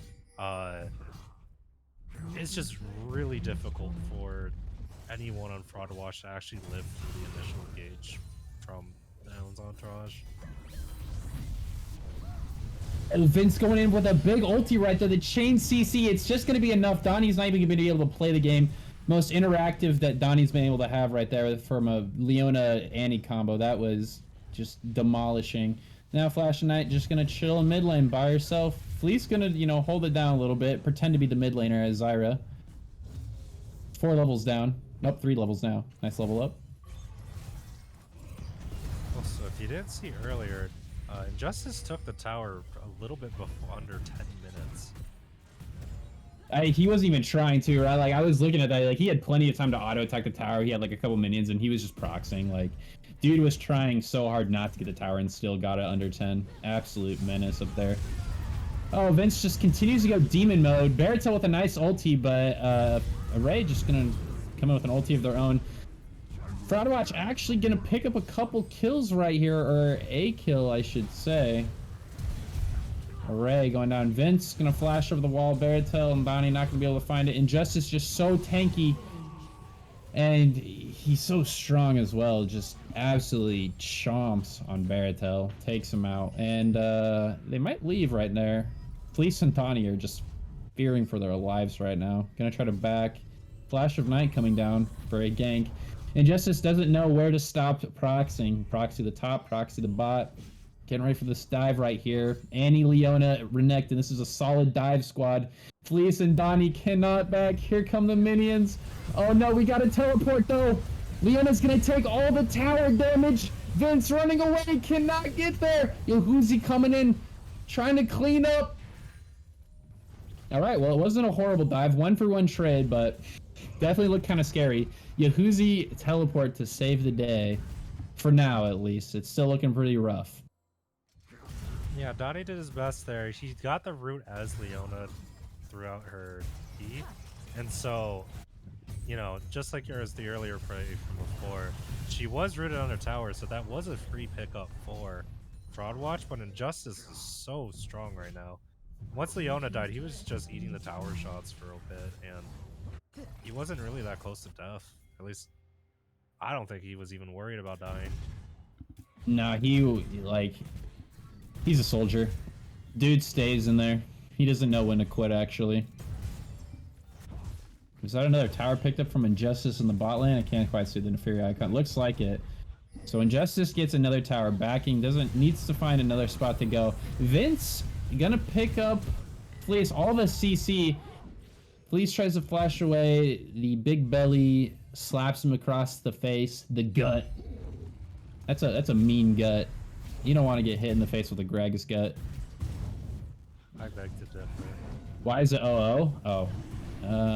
it's just really difficult for anyone on Fraud Watch to actually live through the initial engage from Elend's Entourage. Oh, Vince going in with a big ulti right there. The chain CC, it's just going to be enough. Donnie's not even going to be able to play the game. Most interactive that Donnie's been able to have right there from a Leona-Annie combo. That was just demolishing. Now Flash Knight just going to chill in mid lane by herself. Fleece going to, hold it down a little bit. Pretend to be the mid laner as Zyra. 4 levels down. Nope, 3 levels now. Nice level up. Also, if you didn't see earlier, Injustice took the tower a little bit before, under 10 minutes. He wasn't even trying to, right? Like, I was looking at that, like, he had plenty of time to auto-attack the tower. He had, like, a couple minions, and he was just proxying. Like, dude was trying so hard not to get the tower and still got it under 10. Absolute menace up there. Oh, Vince just continues to go demon mode. Baratel with a nice ulti, but Array just gonna come in with an ulti of their own. Fraudwatch actually gonna pick up a couple kills right here, or a kill, I should say. Array going down. Vince gonna flash over the wall. Baratel and Bonnie not gonna be able to find it. Injustice just so tanky. And he's so strong as well. Just absolutely chomps on Baratel. Takes him out. And they might leave right there. Fleece and Tawny are just fearing for their lives right now. Gonna try to back. Flash of Night coming down for a gank. Injustice doesn't know where to stop proxying. Proxy the top, proxy the bot. Getting ready for this dive right here. Annie, Leona, Renekton. This is a solid dive squad. Fleece and Donnie cannot back. Here come the minions. Oh no, we gotta teleport though. Leona's gonna take all the tower damage. Vince running away, cannot get there. Yohuzi coming in, trying to clean up. Alright, well, it wasn't a horrible dive. 1-for-1 trade, but definitely looked kind of scary. Yohuzi teleport to save the day. For now, at least. It's still looking pretty rough. Yeah, Donnie did his best there. She got the root as Leona throughout her E. And so, you know, just like yours, the earlier play from before, she was rooted on her tower, so that was a free pickup for Fraudwatch, but Injustice is so strong right now. Once Leona died, he was just eating the tower shots for a bit, and he wasn't really that close to death. At least, I don't think he was even worried about dying. Nah, he's a soldier. Dude stays in there. He doesn't know when to quit, actually. Is that another tower picked up from Injustice in the bot lane? I can't quite see the Neferi icon. Looks like it. So Injustice gets another tower backing. Needs to find another spot to go. Vince gonna pick up Fleece. All the CC. Fleece tries to flash away. The big belly slaps him across the face. The gut. That's a mean gut. You don't want to get hit in the face with a Greg's gut. I beg to differ. Why is it 0-0? Oh.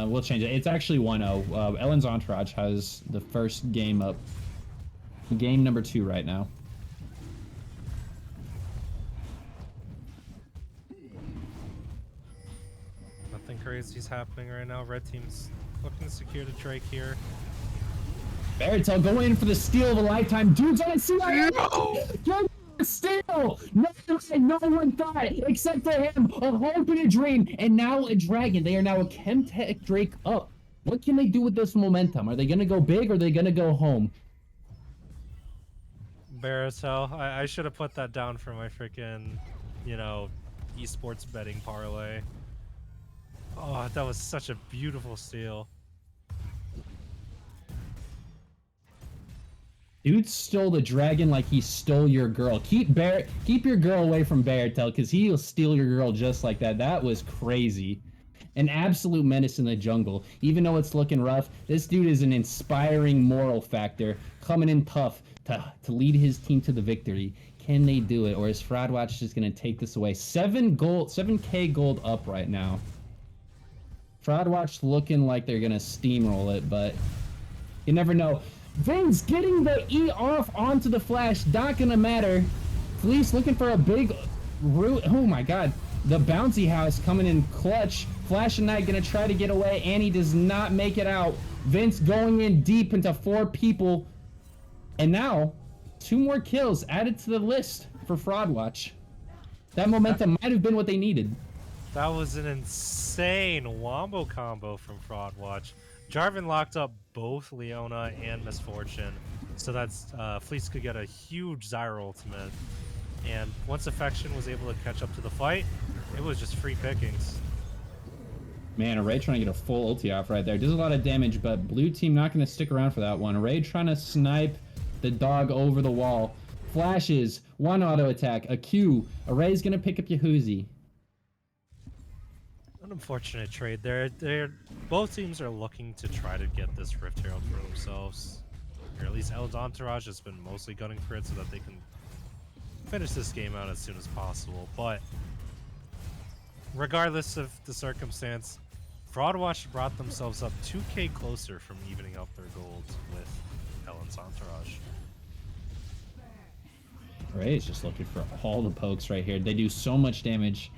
We'll change it. It's actually 1-0. Elend's Entourage has the first game up. Game number 2 right now. Nothing crazy's happening right now. Red team's looking to secure the Drake here. Baratel going in for the steal of a lifetime. Dude's on a CIO! No! Steal! No one thought, except for him. A hope and a dream, and now a dragon. They are now a Chemtech Drake up. What can they do with this momentum? Are they going to go big, or are they going to go home? Baratel, I should have put that down for my freaking, you know, esports betting parlay. Oh, that was such a beautiful steal. Dude stole the dragon like he stole your girl. Keep your girl away from Baratel, because he'll steal your girl just like that. That was crazy. An absolute menace in the jungle. Even though it's looking rough, this dude is an inspiring moral factor, coming in tough to lead his team to the victory. Can they do it, or is Fraudwatch just going to take this away? 7K gold up right now. Fraudwatch looking like they're going to steamroll it, but you never know. Vince getting the E off onto the flash, not gonna matter. Fleece looking for a big root. Oh my god. The bouncy house coming in clutch. Flash and Knight gonna try to get away. Annie does not make it out. Vince going in deep into 4 people. And now, 2 more kills added to the list for Fraudwatch. That momentum might have been what they needed. That was an insane wombo combo from Fraudwatch. Jarvan locked up both Leona and Misfortune, so that's Fleece could get a huge Zyra ultimate. And once Affection was able to catch up to the fight, it was just free pickings. Man, Array trying to get a full ulti off right there. Does a lot of damage, but blue team not going to stick around for that one. Array trying to snipe the dog over the wall. Flashes, 1 auto attack, a Q. Array's going to pick up Yohuzi. An unfortunate trade there. They're both teams are looking to try to get this Rift Herald for themselves. Or at least Eld's Entourage has been mostly gunning for it so that they can finish this game out as soon as possible. But regardless of the circumstance, Fraudwatch brought themselves up 2k closer from evening out their gold with Elend's Entourage. Ray's just looking for all the pokes right here. They do so much damage.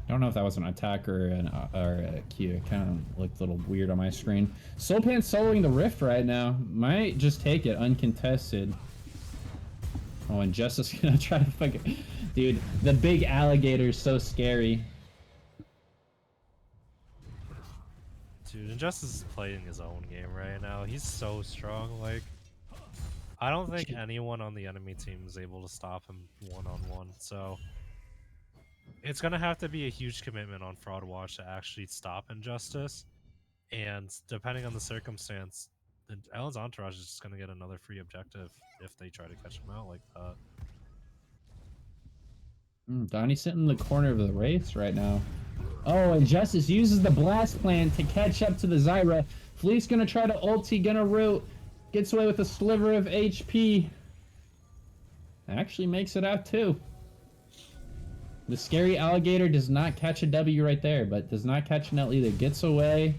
I don't know if that was an attack or a Q. It kind of looked a little weird on my screen. Soulpan soloing the Rift right now. Might just take it uncontested. Oh, and Justice gonna try to fucking... Dude, the big alligator is so scary. Dude, Injustice is playing his own game right now. He's so strong. Like, I don't think anyone on the enemy team is able to stop him one-on-one. So it's gonna have to be a huge commitment on Fraudwatch to actually stop Injustice. And depending on the circumstance, Elend's Entourage is just gonna get another free objective if they try to catch him out like that. Donnie's sitting in the corner of the race right now. Oh, and Justice uses the blast plan to catch up to the Zyra. Fleet's gonna try to ulti, gonna root. Gets away with a sliver of HP. Actually makes it out too. The scary alligator does not catch a W right there, but does not catch an L either. Gets away.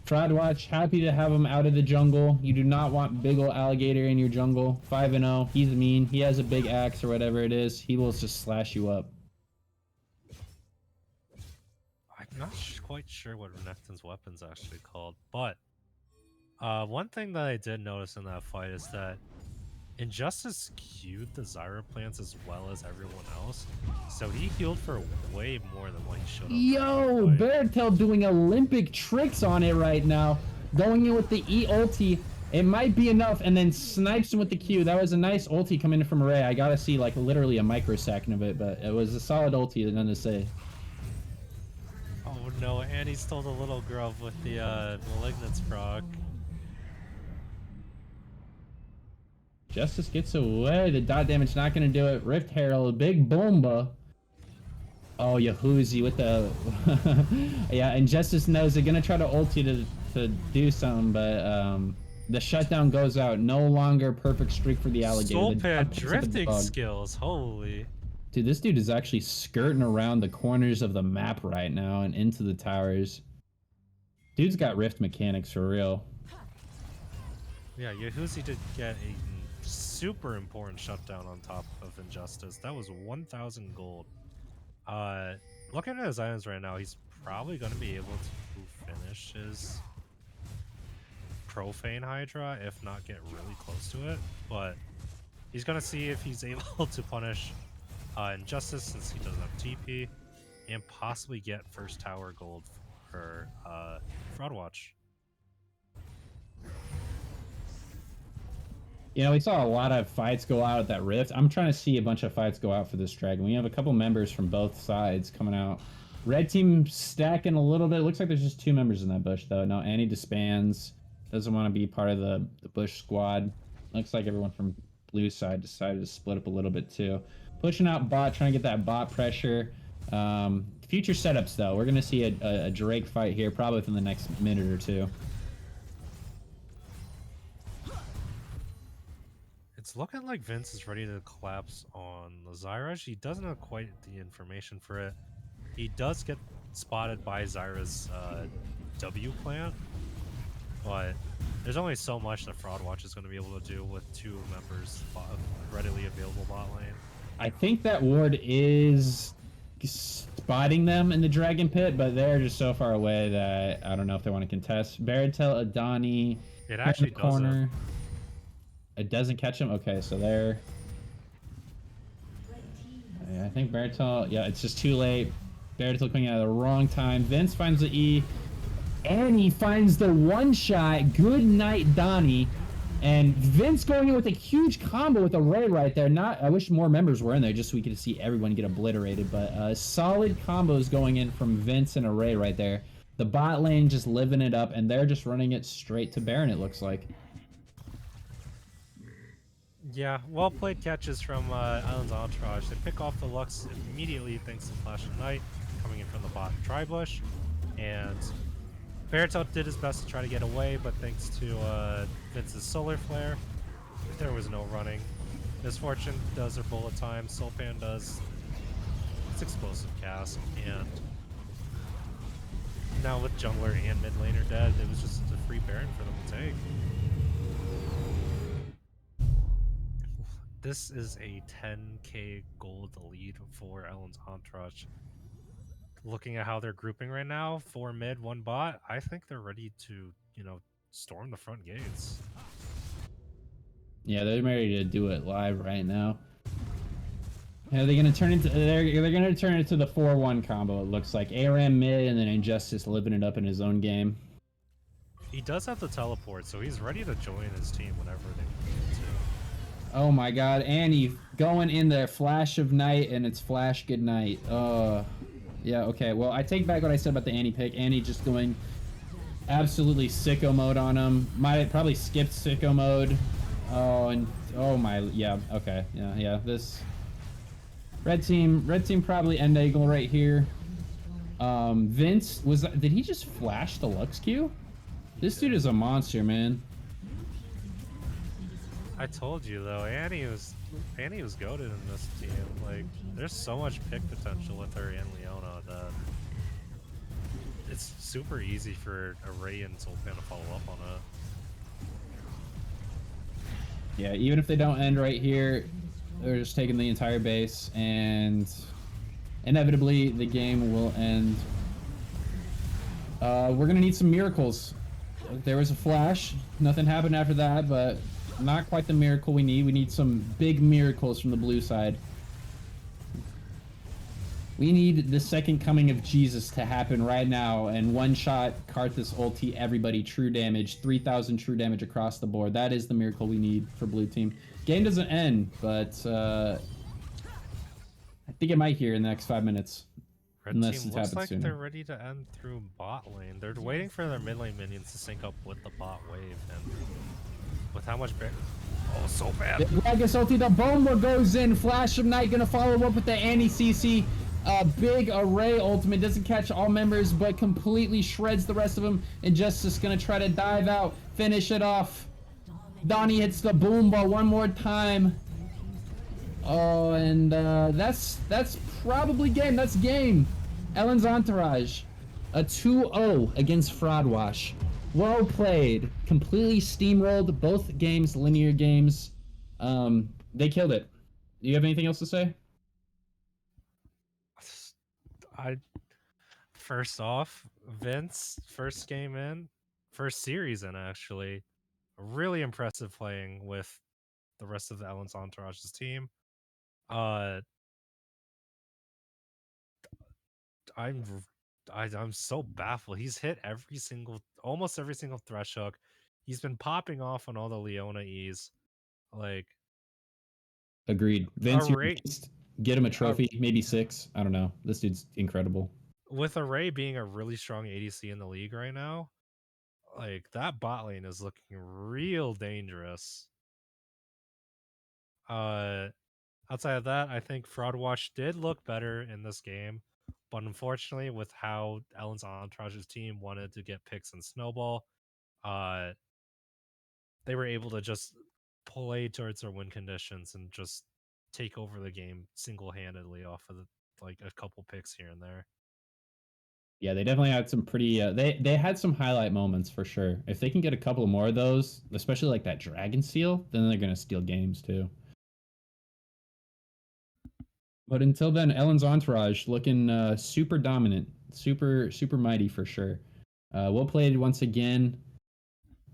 Fraudwatch, happy to have him out of the jungle. You do not want big ol' alligator in your jungle. 5-0. He's mean. He has a big axe or whatever it is. He will just slash you up. I'm not quite sure what Renekton's weapon's actually called, but one thing that I did notice in that fight is that Injustice queued the Zyra plants as well as everyone else, so he healed for way more than what he should have. Yo, Beartail doing Olympic tricks on it right now. Going in with the E ulti. It might be enough, and then snipes him with the Q. That was a nice ulti coming in from Ray. I gotta see like literally a microsecond of it, but it was a solid ulti, nothing to say. Oh no, and he stole the little grove with the Malignance proc. Justice gets away. The dot damage not going to do it. Rift Herald, big bomba. Oh, Yahuzi with the... yeah, and Justice knows they're going to try to ulti to do something, but the shutdown goes out. No longer perfect streak for the alligator. Soulpan drifting skills, holy. Dude, this dude is actually skirting around the corners of the map right now and into the towers. Dude's got Rift mechanics for real. Yeah, Yahuzi did get a super important shutdown on top of Injustice. That was 1,000 gold. Looking at his items right now, he's probably going to be able to finish his Profane Hydra, if not get really close to it. But he's going to see if he's able to punish Injustice since he doesn't have TP, and possibly get first tower gold for Fraudwatch. You know, we saw a lot of fights go out at that Rift. I'm trying to see a bunch of fights go out for this Dragon. We have a couple members from both sides coming out. Red team stacking a little bit. Looks like there's just 2 members in that bush, though. No, Annie disbands. Doesn't want to be part of the bush squad. Looks like everyone from blue side decided to split up a little bit, too. Pushing out bot, trying to get that bot pressure. Future setups, though. We're going to see a Drake fight here probably within the next minute or 2. It's looking like Vince is ready to collapse on the Zyra. He doesn't have quite the information for it. He does get spotted by Zyra's W plant, but there's only so much that Fraudwatch is going to be able to do with 2 members readily available bot lane. I think that ward is spotting them in the Dragon Pit, but they're just so far away that I don't know if they want to contest. Baratel, Adani, it actually corner. It doesn't catch him? Okay, so there. Yeah, I think Baratel, yeah, it's just too late. Baratel coming out at the wrong time. Vince finds the E, and he finds the one shot. Good night, Donnie. And Vince going in with a huge combo with a Ray right there. I wish more members were in there just so we could see everyone get obliterated, but solid combos going in from Vince and a Ray right there. The bot lane just living it up, and they're just running it straight to Baron, it looks like. Yeah, well played catches from Elend's Entourage. They pick off the Lux immediately thanks to Flash of Night. coming in from the bot tri-bush, and Baritone did his best to try to get away, but thanks to Vince's solar flare, there was no running. Misfortune does her bullet time, Sulpan does its explosive cast, and now with jungler and mid laner dead, it was just a free Baron for them to take. This is a 10k gold lead for Elend's Entourage. Looking at how they're grouping right now, 4 mid, 1 bot, I think they're ready to, storm the front gates. Yeah, they're ready to do it live right now. Yeah, they're gonna turn into the 4-1 combo. It looks like ARAM mid and then Injustice living it up in his own game. He does have the teleport, so he's ready to join his team whenever they want to. Oh my God, Annie going in there, flash of night, and it's flash good night. Yeah, okay. Well, I take back what I said about the Annie pick. Annie just going absolutely sicko mode on him. Might have probably skipped sicko mode. Oh, and oh my, yeah, okay, yeah. This red team probably end angle right here. Vince did he just flash the Lux Q? This dude is a monster, man. I told you though, Annie was goated in this team. Like, there's so much pick potential with her and Leona that it's super easy for Array and Sultan to follow up on it. Yeah, even if they don't end right here, they're just taking the entire base, and inevitably the game will end. We're gonna need some miracles. There was a flash, nothing happened after that, but not quite the miracle we need. We need some big miracles from the blue side. We need the second coming of Jesus to happen right now, and one shot Karthus ulti everybody, true damage, 3,000 true damage across the board. That is the miracle we need for blue team. Game doesn't end, but I think it might here in the next 5 minutes. Red unless team it looks happens like sooner. they're ready to end through bot lane. They're waiting for their mid lane minions to sync up with the bot wave, and with how much oh, so bad. The Gragas ulti, the Bomba goes in. Flash of Night gonna follow up with the anti-CC. Big Array ultimate doesn't catch all members, but completely shreds the rest of them. Injustice gonna try to dive out, finish it off. Donnie hits the Boomba one more time. Oh, and that's probably game. That's game. Elend's Entourage, a 2-0 against Fraudwash. Well played. Completely steamrolled both games, linear games. They killed it. Do you have anything else to say? First off, Vince, first game in, first series in actually, really impressive playing with the rest of the Elend's Entourage's team. I'm I'm so baffled. He's hit almost every single thresh hook. He's been popping off on all the Leona E's. Like, Agreed. Vince, you're Array, beast. Get him a trophy, maybe 6. I don't know. This dude's incredible. with Array being a really strong ADC in the league right now, like that bot lane is looking real dangerous. Outside of that, I think Fraudwash did look better in this game, but unfortunately, with how Elend's Entourage's team wanted to get picks and snowball, uh, they were able to just play towards their win conditions and just take over the game single-handedly off of like a couple picks here and there. Yeah, they definitely had some pretty. They had some highlight moments for sure. If they can get a couple more of those, especially like that Dragon Seal, then they're gonna steal games too. But until then, Elend's Entourage looking super dominant, super mighty for sure. Well played once again.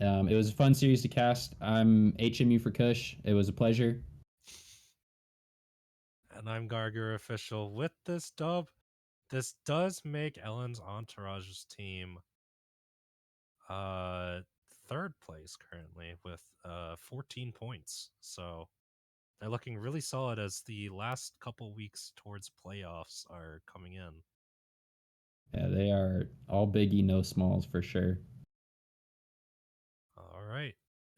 It was a fun series to cast. I'm HMU for Kush. It was a pleasure. And I'm Garger official with this dub. This does make Elend's Entourage's team third place currently with 14 points. So they're looking really solid as the last couple weeks towards playoffs are coming in. Yeah, they are all biggie, no smalls for sure. All right.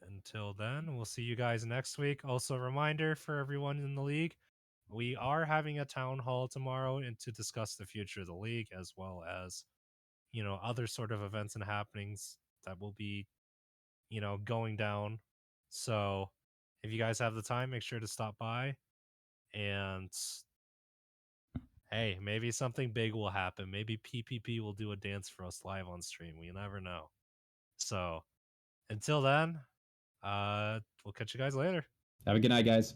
Until then, we'll see you guys next week. Also, a reminder for everyone in the league, we are having a town hall tomorrow and to discuss the future of the league as well as other sort of events and happenings that will be going down. So if you guys have the time, make sure to stop by. And hey, maybe something big will happen. Maybe PPP will do a dance for us live on stream. We never know. So until then, we'll catch you guys later. Have a good night, guys.